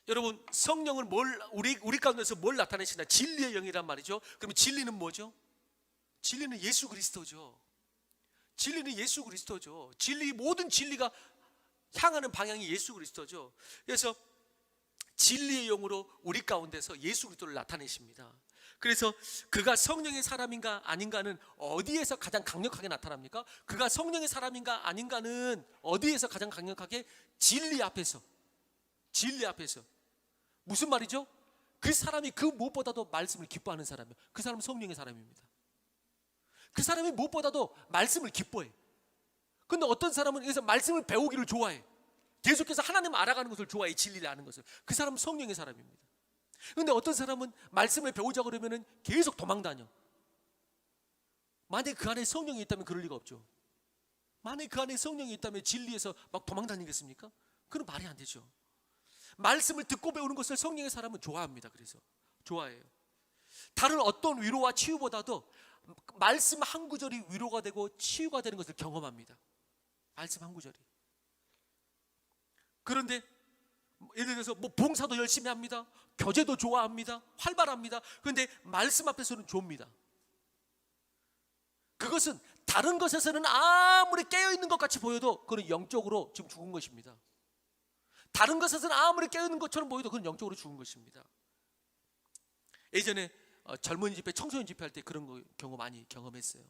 여러분, 성령은 우리 가운데서 뭘 나타내시나? 진리의 영이란 말이죠. 그러면 진리는 뭐죠? 진리는 예수 그리스도죠. 진리는 예수 그리스도죠. 모든 진리가 향하는 방향이 예수 그리스도죠. 그래서 진리의 영으로 우리 가운데서 예수 그리스도를 나타내십니다. 그래서 그가 성령의 사람인가 아닌가는 어디에서 가장 강력하게 나타납니까? 그가 성령의 사람인가 아닌가는 어디에서 가장 강력하게? 진리 앞에서. 무슨 말이죠? 그 사람이 그 무엇보다도 말씀을 기뻐하는 사람이에요. 그 사람은 성령의 사람입니다. 그 사람이 무엇보다도 말씀을 기뻐해. 근데 어떤 사람은 그래서 말씀을 배우기를 좋아해. 계속해서 하나님을 알아가는 것을 좋아해. 진리를 아는 것을. 그 사람은 성령의 사람입니다. 근데 어떤 사람은 말씀을 배우자 그러면은 계속 도망다녀. 만약에 그 안에 성령이 있다면 그럴 리가 없죠. 만약에 그 안에 성령이 있다면 진리에서 막 도망다니겠습니까? 그건 말이 안 되죠. 말씀을 듣고 배우는 것을 성령의 사람은 좋아합니다. 그래서 좋아해요. 다른 어떤 위로와 치유보다도 말씀 한 구절이 위로가 되고 치유가 되는 것을 경험합니다. 말씀 한 구절이. 그런데 예를 들어서 봉사도 열심히 합니다. 교제도 좋아합니다. 활발합니다. 그런데 말씀 앞에서는 좁니다. 그것은 다른 것에서는 아무리 깨어있는 것 같이 보여도 그건 영적으로 지금 죽은 것입니다. 다른 것에서는 아무리 깨어있는 것처럼 보여도 그건 영적으로 죽은 것입니다. 예전에 젊은 집회, 청소년 집회 할 때 그런 경우 많이 경험했어요.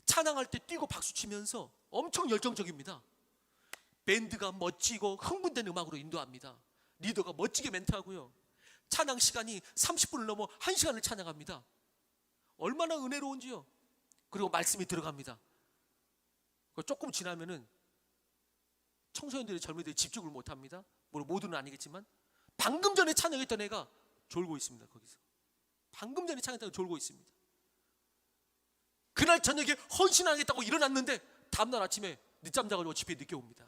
찬양할 때 뛰고 박수 치면서 엄청 열정적입니다. 밴드가 멋지고 흥분된 음악으로 인도합니다. 리더가 멋지게 멘트하고요. 찬양 시간이 30분을 넘어 1시간을 찬양합니다. 얼마나 은혜로운지요. 그리고 말씀이 들어갑니다. 조금 지나면은 청소년들이 젊은이들이 집중을 못합니다. 모두는 아니겠지만 방금 전에 찬양했던 애가 졸고 있습니다. 거기서 방금 전에 찬양했다가 졸고 있습니다. 그날 저녁에 헌신하겠다고 일어났는데 다음날 아침에 늦잠 자가지고 집에 늦게 옵니다.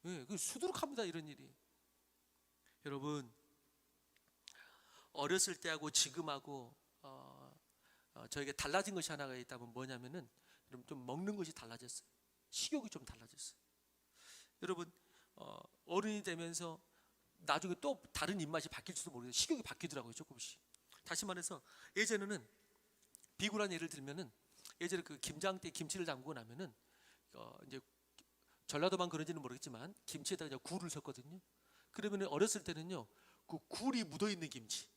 예, 수두룩합니다. 이런 일이. 여러분, 어렸을 때하고 지금하고 저에게 달라진 것이 하나가 있다면 뭐냐면은 여러분, 좀 먹는 것이 달라졌어요. 식욕이 좀 달라졌어요. 여러분, 어른이 되면서 나중에 또 다른 입맛이 바뀔지도 모르겠어요. 식욕이 바뀌더라고요. 조금씩. 다시 말해서 예전에는 비굴한 예를 들면은 예전에 그 김장 때 김치를 담그고 나면은 이제 전라도만 그런지는 모르겠지만 김치에다가 굴을 섞거든요. 그러면 어렸을 때는요, 그 굴이 묻어 있는 김치,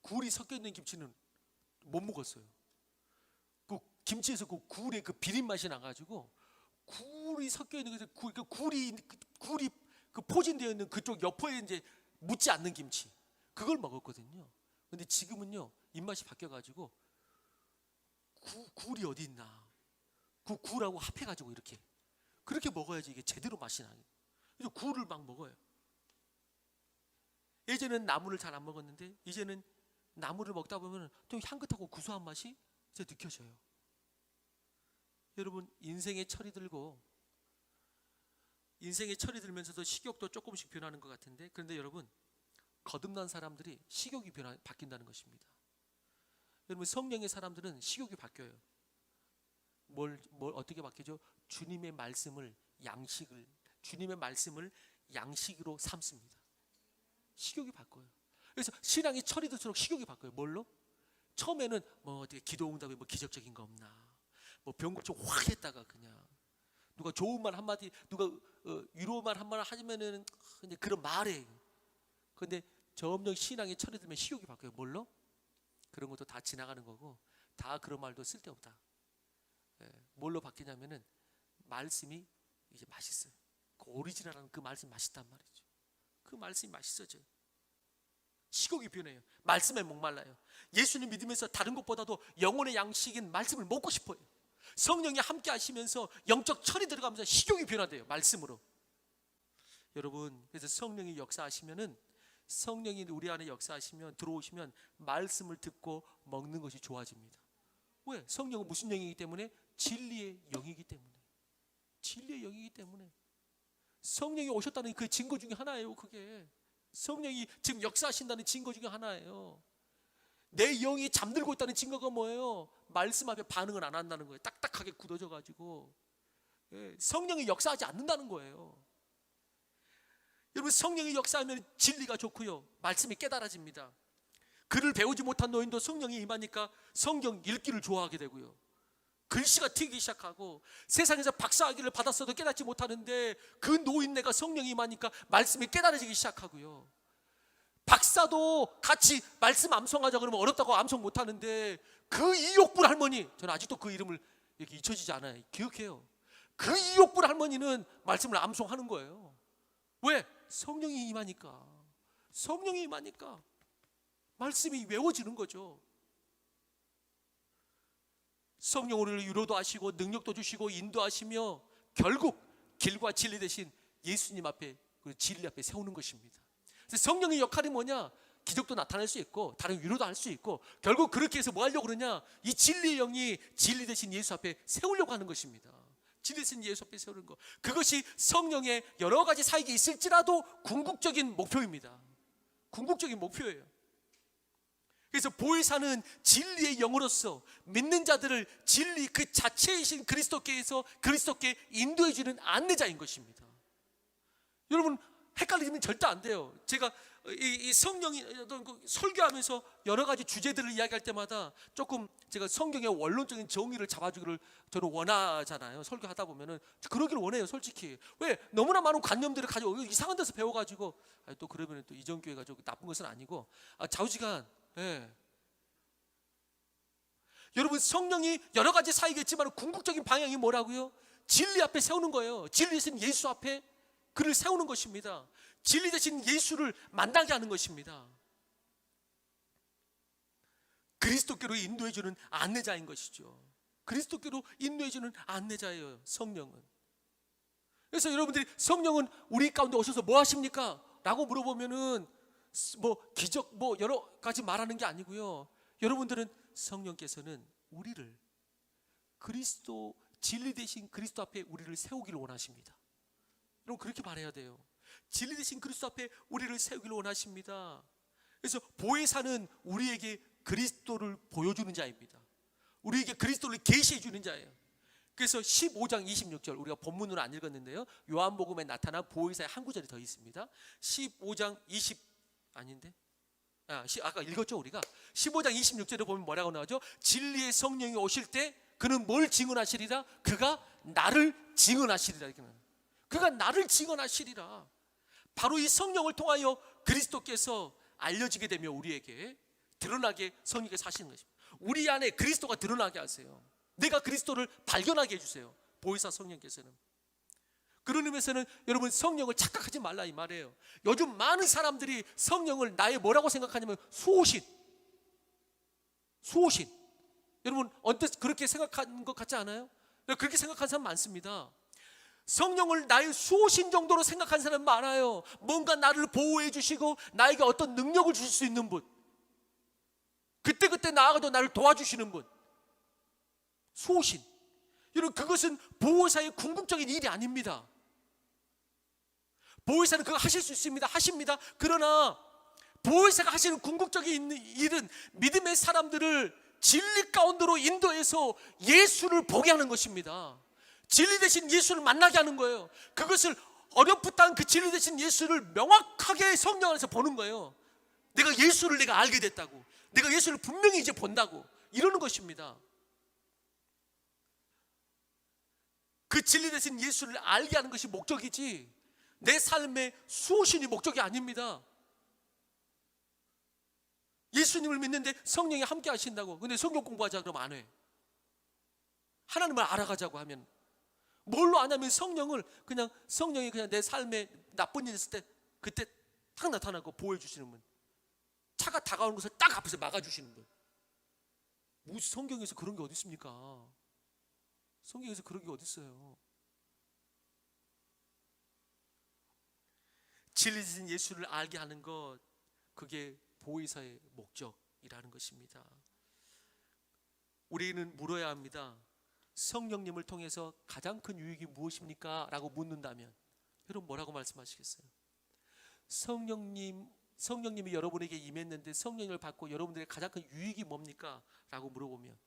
굴이 섞여 있는 김치는 못 먹었어요. 그 김치에서 그 굴의 그 비린 맛이 나가지고 굴이 섞여 있는 것에 굴이 그 포진되어 있는 그쪽 옆에 이제 묻지 않는 김치, 그걸 먹었거든요. 근데 지금은요, 입맛이 바뀌어가지고 굴이 어디 있나? 그 굴하고 합해가지고 그렇게 먹어야지 이게 제대로 맛이 나요. 그래서 굴을 막 먹어요. 예전에는 나물을 잘 안 먹었는데 이제는 나물을 먹다 보면 좀 향긋하고 구수한 맛이 이제 느껴져요. 여러분, 인생의 철이 들면서도 식욕도 조금씩 변하는 것 같은데, 그런데 여러분, 거듭난 사람들이 식욕이 바뀐다는 것입니다. 여러분, 성령의 사람들은 식욕이 바뀌어요. 뭘 어떻게 바뀌죠? 주님의 말씀을 양식으로 삼습니다. 식욕이 바꿔요. 그래서 신앙이 철이 들수록 식욕이 바꿔요. 뭘로? 처음에는 어떻게 기도응답에 기적적인 거 없나, 병고침 확 했다가 그냥 누가 좋은 말 한마디, 누가 위로 말 한마디 하면은 그냥 그런 말에. 근데 점점 신앙이 철이 들면 식욕이 바뀌어요. 뭘로? 그런 것도 다 지나가는 거고, 다 그런 말도 쓸데없다. 뭘로 바뀌냐면은 말씀이 이제 맛있어요. 그 오리지널한 그 말씀이 맛있단 말이죠. 그 말씀이 맛있어져요. 식욕이 변해요. 말씀에 목말라요. 예수님 믿으면서 다른 것보다도 영혼의 양식인 말씀을 먹고 싶어요. 성령이 함께 하시면서 영적 철이 들어가면서 식욕이 변화돼요. 말씀으로. 여러분, 그래서 성령이 역사하시면은, 성령이 우리 안에 역사하시면, 들어오시면 말씀을 듣고 먹는 것이 좋아집니다. 왜? 성령은 무슨 영이기 때문에? 진리의 영이기 때문에. 진리의 영이기 때문에. 성령이 오셨다는 그 증거 중에 하나예요. 그게 성령이 지금 역사하신다는 증거 중에 하나예요. 내 영이 잠들고 있다는 증거가 뭐예요? 말씀 앞에 반응을 안 한다는 거예요. 딱딱하게 굳어져 가지고. 성령이 역사하지 않는다는 거예요. 여러분, 성령이 역사하면 진리가 좋고요, 말씀이 깨달아집니다. 글을 배우지 못한 노인도 성령이 임하니까 성경 읽기를 좋아하게 되고요, 글씨가 튀기 시작하고, 세상에서 박사학위를 받았어도 깨닫지 못하는데 그 노인네가 성령이 임하니까 말씀이 깨달아지기 시작하고요, 박사도 같이 말씀 암송하자 그러면 어렵다고 암송 못하는데 그 이옥불 할머니, 저는 아직도 그 이름을 이렇게 잊혀지지 않아요. 기억해요. 그 이옥불 할머니는 말씀을 암송하는 거예요. 왜? 성령이 임하니까. 성령이 임하니까 말씀이 외워지는 거죠. 성령 우리를 위로도 하시고 능력도 주시고 인도하시며 결국 길과 진리 대신 예수님 앞에, 그리고 진리 앞에 세우는 것입니다. 그래서 성령의 역할이 뭐냐? 기적도 나타낼 수 있고 다른 위로도 할 수 있고, 결국 그렇게 해서 뭐 하려고 그러냐? 이 진리의 영이 진리 대신 예수 앞에 세우려고 하는 것입니다. 진리 대신 예수 앞에 세우는 것, 그것이 성령의 여러 가지 사역이 있을지라도 궁극적인 목표입니다. 궁극적인 목표예요. 그래서 보혜사는 진리의 영으로서 믿는 자들을 진리 그 자체이신 그리스도께서 그리스도께 인도해 주는 안내자인 것입니다. 여러분, 헷갈리면 절대 안 돼요. 제가 이 성령이 설교하면서 여러 가지 주제들을 이야기할 때마다 조금 제가 성경의 원론적인 정의를 잡아주기를 저는 원하잖아요. 설교하다 보면은 그러기를 원해요, 솔직히. 왜? 너무나 많은 관념들을 가지고 이상한 데서 배워가지고, 또 그러면 또 이전교회가 좀 나쁜 것은 아니고, 좌우지간. 예. 여러분, 성령이 여러 가지 사역이겠지만 궁극적인 방향이 뭐라고요? 진리 앞에 세우는 거예요. 진리 대신 예수 앞에 그를 세우는 것입니다. 진리 대신 예수를 만나게 하는 것입니다. 그리스도께로 인도해주는 안내자인 것이죠. 그리스도께로 인도해주는 안내자예요, 성령은. 그래서 여러분들이 성령은 우리 가운데 오셔서 뭐 하십니까? 라고 물어보면은 뭐 기적 뭐 여러 가지 말하는 게 아니고요, 여러분들은 성령께서는 우리를 그리스도, 진리 대신 그리스도 앞에 우리를 세우기를 원하십니다. 여러분, 그렇게 말해야 돼요. 진리 대신 그리스도 앞에 우리를 세우기를 원하십니다. 그래서 보혜사는 우리에게 그리스도를 보여주는 자입니다. 우리에게 그리스도를 계시해 주는 자예요. 그래서 15장 26절, 우리가 본문으로 안 읽었는데요, 요한복음에 나타난 보혜사의 한 구절이 더 있습니다. 15장 20 아닌데? 아까 읽었죠, 우리가. 15장 26절에 보면 뭐라고 나오죠? 진리의 성령이 오실 때 그는 뭘 증언하시리라? 그가 나를 증언하시리라. 이렇게 나와요. 그가 나를 증언하시리라. 바로 이 성령을 통하여 그리스도께서 알려지게 되며 우리에게 드러나게 성령께서 하시는 것입니다. 우리 안에 그리스도가 드러나게 하세요. 내가 그리스도를 발견하게 해주세요, 보혜사 성령께서는. 그런 의미에서는 여러분, 성령을 착각하지 말라 이 말이에요. 요즘 많은 사람들이 성령을 나의 뭐라고 생각하냐면 수호신. 여러분, 언뜻 그렇게 생각하는 것 같지 않아요? 그렇게 생각하는 사람 많습니다. 성령을 나의 수호신 정도로 생각하는 사람 많아요. 뭔가 나를 보호해 주시고 나에게 어떤 능력을 주실 수 있는 분, 그때그때 나아가도 나를 도와주시는 분, 수호신. 여러분, 그것은 보호사의 궁극적인 일이 아닙니다. 보호사는 그거 하실 수 있습니다. 하십니다. 그러나 보호사가 하시는 궁극적인 일은 믿음의 사람들을 진리 가운데로 인도해서 예수를 보게 하는 것입니다. 진리 대신 예수를 만나게 하는 거예요. 그것을 어렴풋한 그 진리 대신 예수를 명확하게 성령 안에서 보는 거예요. 내가 예수를 내가 알게 됐다고, 내가 예수를 분명히 이제 본다고, 이러는 것입니다. 그 진리 대신 예수를 알게 하는 것이 목적이지 내 삶의 수호신이 목적이 아닙니다. 예수님을 믿는데 성령이 함께 하신다고, 근데 성경 공부하자 그러면 안 해. 하나님을 알아가자고 하면, 뭘로 아냐면 성령이 그냥 내 삶에 나쁜 일 있을 때 그때 딱 나타나고 보호해 주시는 분, 차가 다가오는 것을 딱 앞에서 막아주시는 분. 무슨 성경에서 그런 게 어디 있습니까? 성경에서 그런 게 어디 있어요? 진리신 예수를 알게 하는 것, 그게 보혜사의 목적이라는 것입니다. 우리는 물어야 합니다. 성령님을 통해서 가장 큰 유익이 무엇입니까? 라고 묻는다면 여러분 뭐라고 말씀하시겠어요? 성령님이 여러분에게 임했는데 성령을 받고 여러분들의 가장 큰 유익이 뭡니까? 라고 물어보면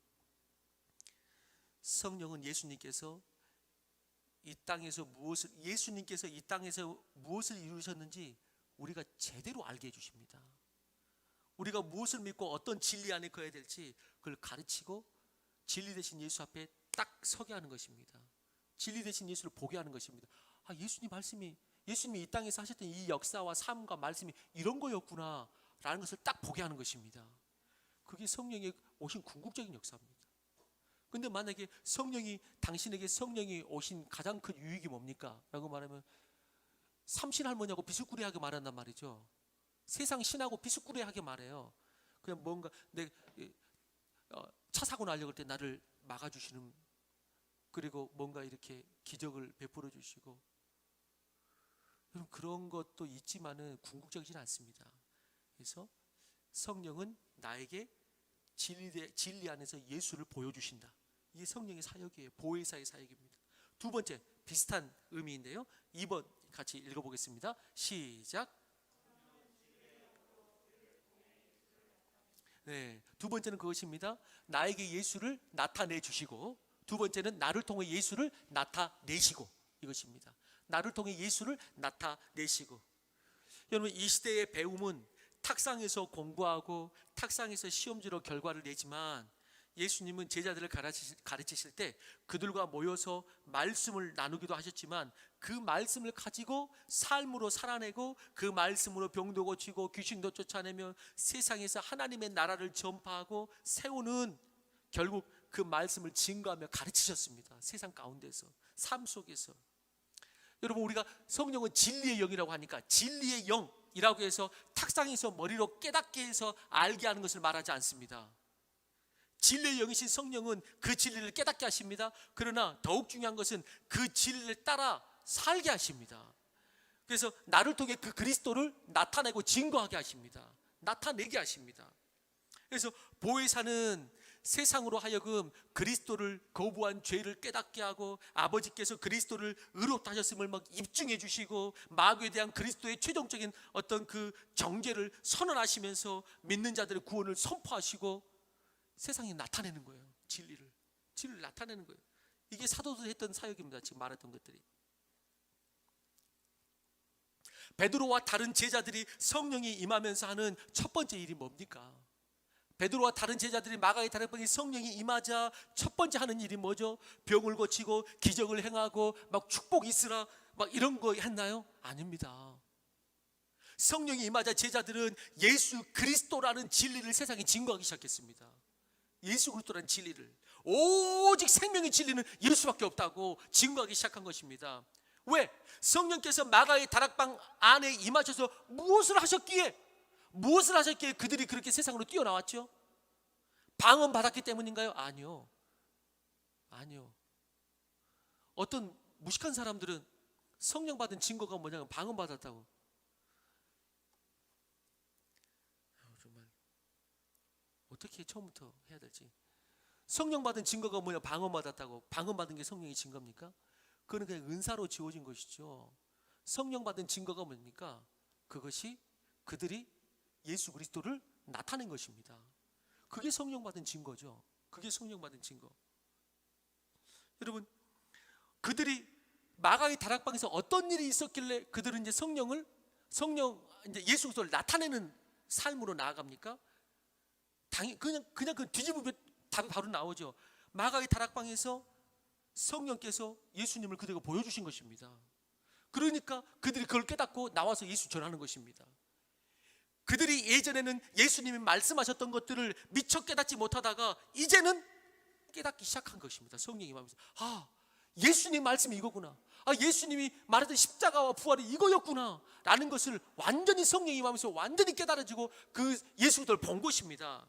성령은 예수님께서 이 땅에서 무엇을, 예수님께서 이 땅에서 무엇을 이루셨는지 우리가 제대로 알게 해주십니다. 우리가 무엇을 믿고 어떤 진리 안에 거해야 될지 그걸 가르치고 진리 되신 예수 앞에 딱 서게 하는 것입니다. 진리 되신 예수를 보게 하는 것입니다. 아, 예수님 말씀이, 예수님이 이 땅에서 하셨던 이 역사와 삶과 말씀이 이런 거였구나 라는 것을 딱 보게 하는 것입니다. 그게 성령의 오신 궁극적인 역사입니다. 근데 만약에 성령이, 당신에게 성령이 오신 가장 큰 유익이 뭡니까? 라고 말하면 삼신 할머니하고 비스꾸리하게 말한단 말이죠. 세상 신하고 비스꾸리하게 말해요. 그냥 뭔가 내 차 사고 나려고 할 때 나를 막아주시는, 그리고 뭔가 이렇게 기적을 베풀어 주시고, 여러분 그런 것도 있지만은 궁극적이진 않습니다. 그래서 성령은 나에게 진리 안에서 예수를 보여주신다. 이게 성령의 사역이에요. 보혜사의 사역입니다. 두 번째, 비슷한 의미인데요, 2번 같이 읽어보겠습니다. 시작. 네, 두 번째는 그것입니다. 나에게 예수를 나타내 주시고, 두 번째는 나를 통해 예수를 나타내시고, 이것입니다. 나를 통해 예수를 나타내시고. 여러분, 이 시대의 배움은 탁상에서 공부하고 탁상에서 시험지로 결과를 내지만, 예수님은 제자들을 가르치실 때 그들과 모여서 말씀을 나누기도 하셨지만, 그 말씀을 가지고 삶으로 살아내고 그 말씀으로 병도 고치고 귀신도 쫓아내며 세상에서 하나님의 나라를 전파하고 세우는, 결국 그 말씀을 증거하며 가르치셨습니다. 세상 가운데서, 삶 속에서. 여러분, 우리가 성령은 진리의 영이라고 하니까 진리의 영이라고 해서 탁상에서 머리로 깨닫게 해서 알게 하는 것을 말하지 않습니다. 진리의 영이신 성령은 그 진리를 깨닫게 하십니다. 그러나 더욱 중요한 것은 그 진리를 따라 살게 하십니다. 그래서 나를 통해 그 그리스도를 나타내고 증거하게 하십니다. 나타내게 하십니다. 그래서 보혜사는 세상으로 하여금 그리스도를 거부한 죄를 깨닫게 하고, 아버지께서 그리스도를 의롭다 하셨음을 막 입증해 주시고, 마귀에 대한 그리스도의 최종적인 어떤 그 정죄를 선언하시면서 믿는 자들의 구원을 선포하시고 세상에 나타내는 거예요. 진리를 나타내는 거예요. 이게 사도들이 했던 사역입니다. 지금 말했던 것들이. 베드로와 다른 제자들이 성령이 임하면서 하는 첫 번째 일이 뭡니까? 베드로와 다른 제자들이 마가의 다락방에 성령이 임하자 첫 번째 하는 일이 뭐죠? 병을 고치고 기적을 행하고 막 축복 있으라 막 이런 거 했나요? 아닙니다. 성령이 임하자 제자들은 예수 그리스도라는 진리를 세상에 증거하기 시작했습니다. 예수 그리스도라는 진리를, 오직 생명의 진리는 예수밖에 없다고 증거하기 시작한 것입니다. 왜? 성령께서 마가의 다락방 안에 임하셔서 무엇을 하셨기에 그들이 그렇게 세상으로 뛰어나왔죠? 방언 받았기 때문인가요? 아니요. 어떤 무식한 사람들은 성령 받은 증거가 뭐냐면 방언 받았다고. 정말 어떻게 처음부터 해야 될지. 성령 받은 증거가 뭐냐? 방언 받았다고. 방언 받은 게 성령의 증거입니까? 그건 그냥 은사로 지어진 것이죠. 성령 받은 증거가 뭡니까? 그것이 그들이 예수 그리스도를 나타낸 것입니다. 그게 성령 받은 증거죠. 그게 성령 받은 증거. 여러분, 그들이 마가의 다락방에서 어떤 일이 있었길래 그들은 이제 이제 예수 그리스도를 나타내는 삶으로 나아갑니까? 그냥 그 뒤집으면 답이 바로 나오죠. 마가의 다락방에서 성령께서 예수님을 그들에게 보여주신 것입니다. 그러니까 그들이 그걸 깨닫고 나와서 예수 전하는 것입니다. 그들이 예전에는 예수님이 말씀하셨던 것들을 미처 깨닫지 못하다가 이제는 깨닫기 시작한 것입니다. 성령이 임하면서, 아, 예수님 말씀이 이거구나, 아, 예수님이 말했던 십자가와 부활이 이거였구나 라는 것을 완전히 성령이 임하면서 완전히 깨달아지고 그 예수를 본 것입니다.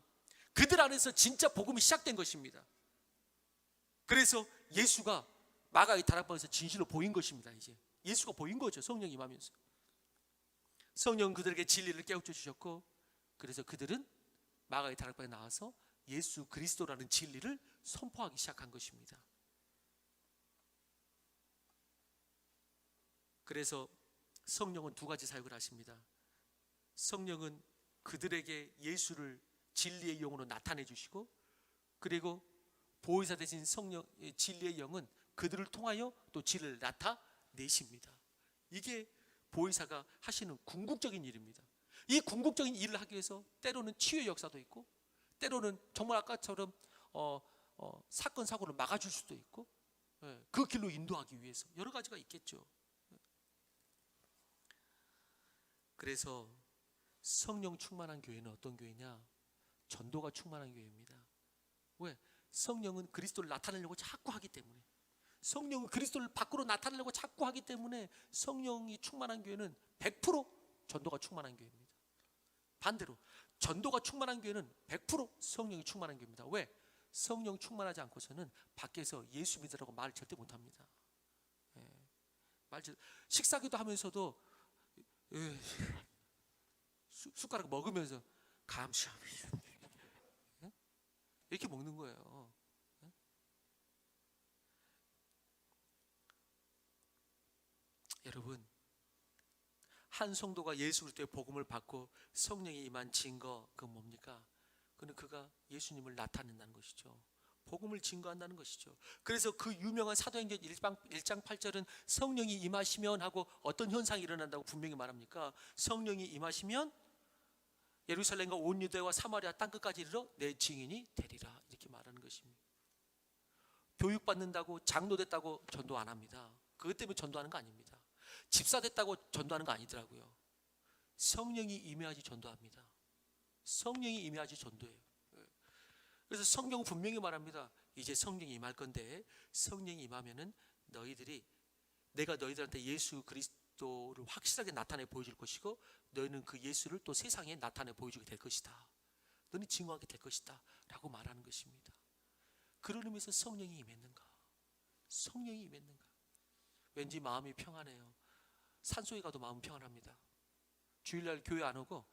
그들 안에서 진짜 복음이 시작된 것입니다. 그래서 예수가 마가의 다락방에서 진실로 보인 것입니다. 이제 예수가 보인 거죠. 성령이 임하면서. 성령은 그들에게 진리를 깨우쳐 주셨고, 그래서 그들은 마가의 다락방에 나와서 예수 그리스도라는 진리를 선포하기 시작한 것입니다. 그래서 성령은 두 가지 사역을 하십니다. 성령은 그들에게 예수를 진리의 영으로 나타내 주시고, 그리고 보혜사 되신 성령, 진리의 영은 그들을 통하여 또 진리를 나타내십니다. 이게 보혜사가 하시는 궁극적인 일입니다. 이 궁극적인 일을 하기 위해서 때로는 치유의 역사도 있고, 때로는 정말 아까처럼 사건 사고를 막아줄 수도 있고, 그 길로 인도하기 위해서 여러 가지가 있겠죠. 그래서 성령 충만한 교회는 어떤 교회냐? 전도가 충만한 교회입니다. 왜? 성령은 그리스도를 나타내려고 자꾸 하기 때문에, 성령은 그리스도를 밖으로 나타내려고 자꾸 하기 때문에 성령이 충만한 교회는 100% 전도가 충만한 교회입니다. 반대로 전도가 충만한 교회는 100% 성령이 충만한 교회입니다. 왜? 성령 충만하지 않고서는 밖에서 예수 믿으라고 말을 절대 못합니다. 식사기도 하면서도 숟가락 먹으면서 감사합니다 이렇게 먹는 거예요. 여러분, 한 성도가 예수 그리스도의 복음을 받고 성령이 임한 증거, 그건 뭡니까? 그는 그가 예수님을 나타낸다는 것이죠. 복음을 증거한다는 것이죠. 그래서 그 유명한 사도행전 1장 8절은 성령이 임하시면 하고 어떤 현상이 일어난다고 분명히 말합니까? 성령이 임하시면 예루살렘과 온 유대와 사마리아 땅끝까지 이르러 내 증인이 되리라, 이렇게 말하는 것입니다. 교육받는다고 장로 됐다고 전도 안 합니다. 그것 때문에 전도하는 거 아닙니다. 집사 됐다고 전도하는 거 아니더라고요. 성령이 임해야지 전도합니다. 성령이 임해야지 전도해요. 그래서 성경은 분명히 말합니다. 이제 성령이 임할 건데, 성령이 임하면은 내가 너희들한테 예수 그리스도를 확실하게 나타내 보여줄 것이고, 너희는 그 예수를 또 세상에 나타내 보여주게 될 것이다. 너는 증거하게 될 것이다 라고 말하는 것입니다. 그런 의미에서 성령이 임했는가? 성령이 임했는가? 왠지 마음이 평안해요. 산속에 가도 마음 평안합니다. 주일날 교회 안 오고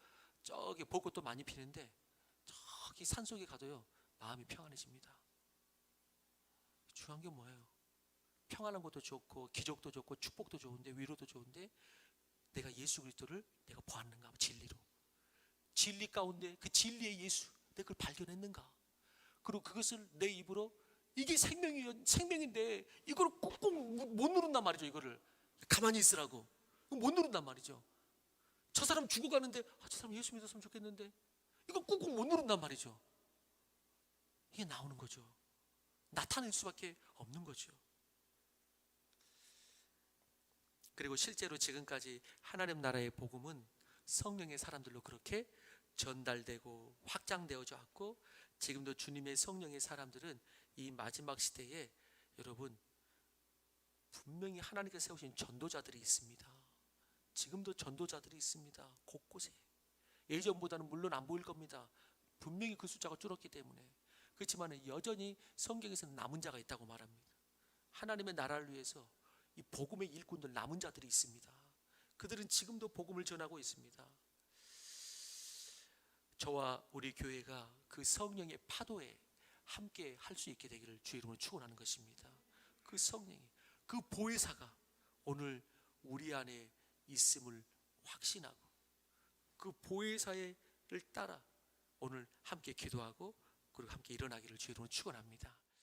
저기 벚꽃도 많이 피는데 저기 산속에 가도요 마음이 평안해집니다. 중요한 게 뭐예요? 평안한 것도 좋고 기적도 좋고 축복도 좋은데 위로도 좋은데, 내가 예수 그리스도를 내가 보았는가? 진리로, 진리 가운데 그 진리의 예수 내가 그걸 발견했는가? 그리고 그것을 내 입으로 이게 생명인데 이걸 꾹꾹 못 누른단 말이죠. 이거를 가만히 있으라고 못 누른단 말이죠. 저 사람 죽어가는데 저 사람 예수 믿었으면 좋겠는데 이거 꾹꾹 못 누른단 말이죠. 이게 나오는 거죠. 나타낼 수밖에 없는 거죠. 그리고 실제로 지금까지 하나님 나라의 복음은 성령의 사람들로 그렇게 전달되고 확장되어져 왔고, 지금도 주님의 성령의 사람들은 이 마지막 시대에 여러분 분명히 하나님께서 세우신 전도자들이 있습니다. 지금도 전도자들이 있습니다. 곳곳에. 예전보다는 물론 안 보일 겁니다. 분명히 그 숫자가 줄었기 때문에. 그렇지만 여전히 성경에서는 남은 자가 있다고 말합니다. 하나님의 나라를 위해서 이 복음의 일꾼들, 남은 자들이 있습니다. 그들은 지금도 복음을 전하고 있습니다. 저와 우리 교회가 그 성령의 파도에 함께 할 수 있게 되기를 주의 이름으로 축원하는 것입니다. 그 성령이, 그 보혜사가 오늘 우리 안에 있음을 확신하고 그 보혜사를 따라 오늘 함께 기도하고 그리고 함께 일어나기를 주의 이름으로 축원합니다.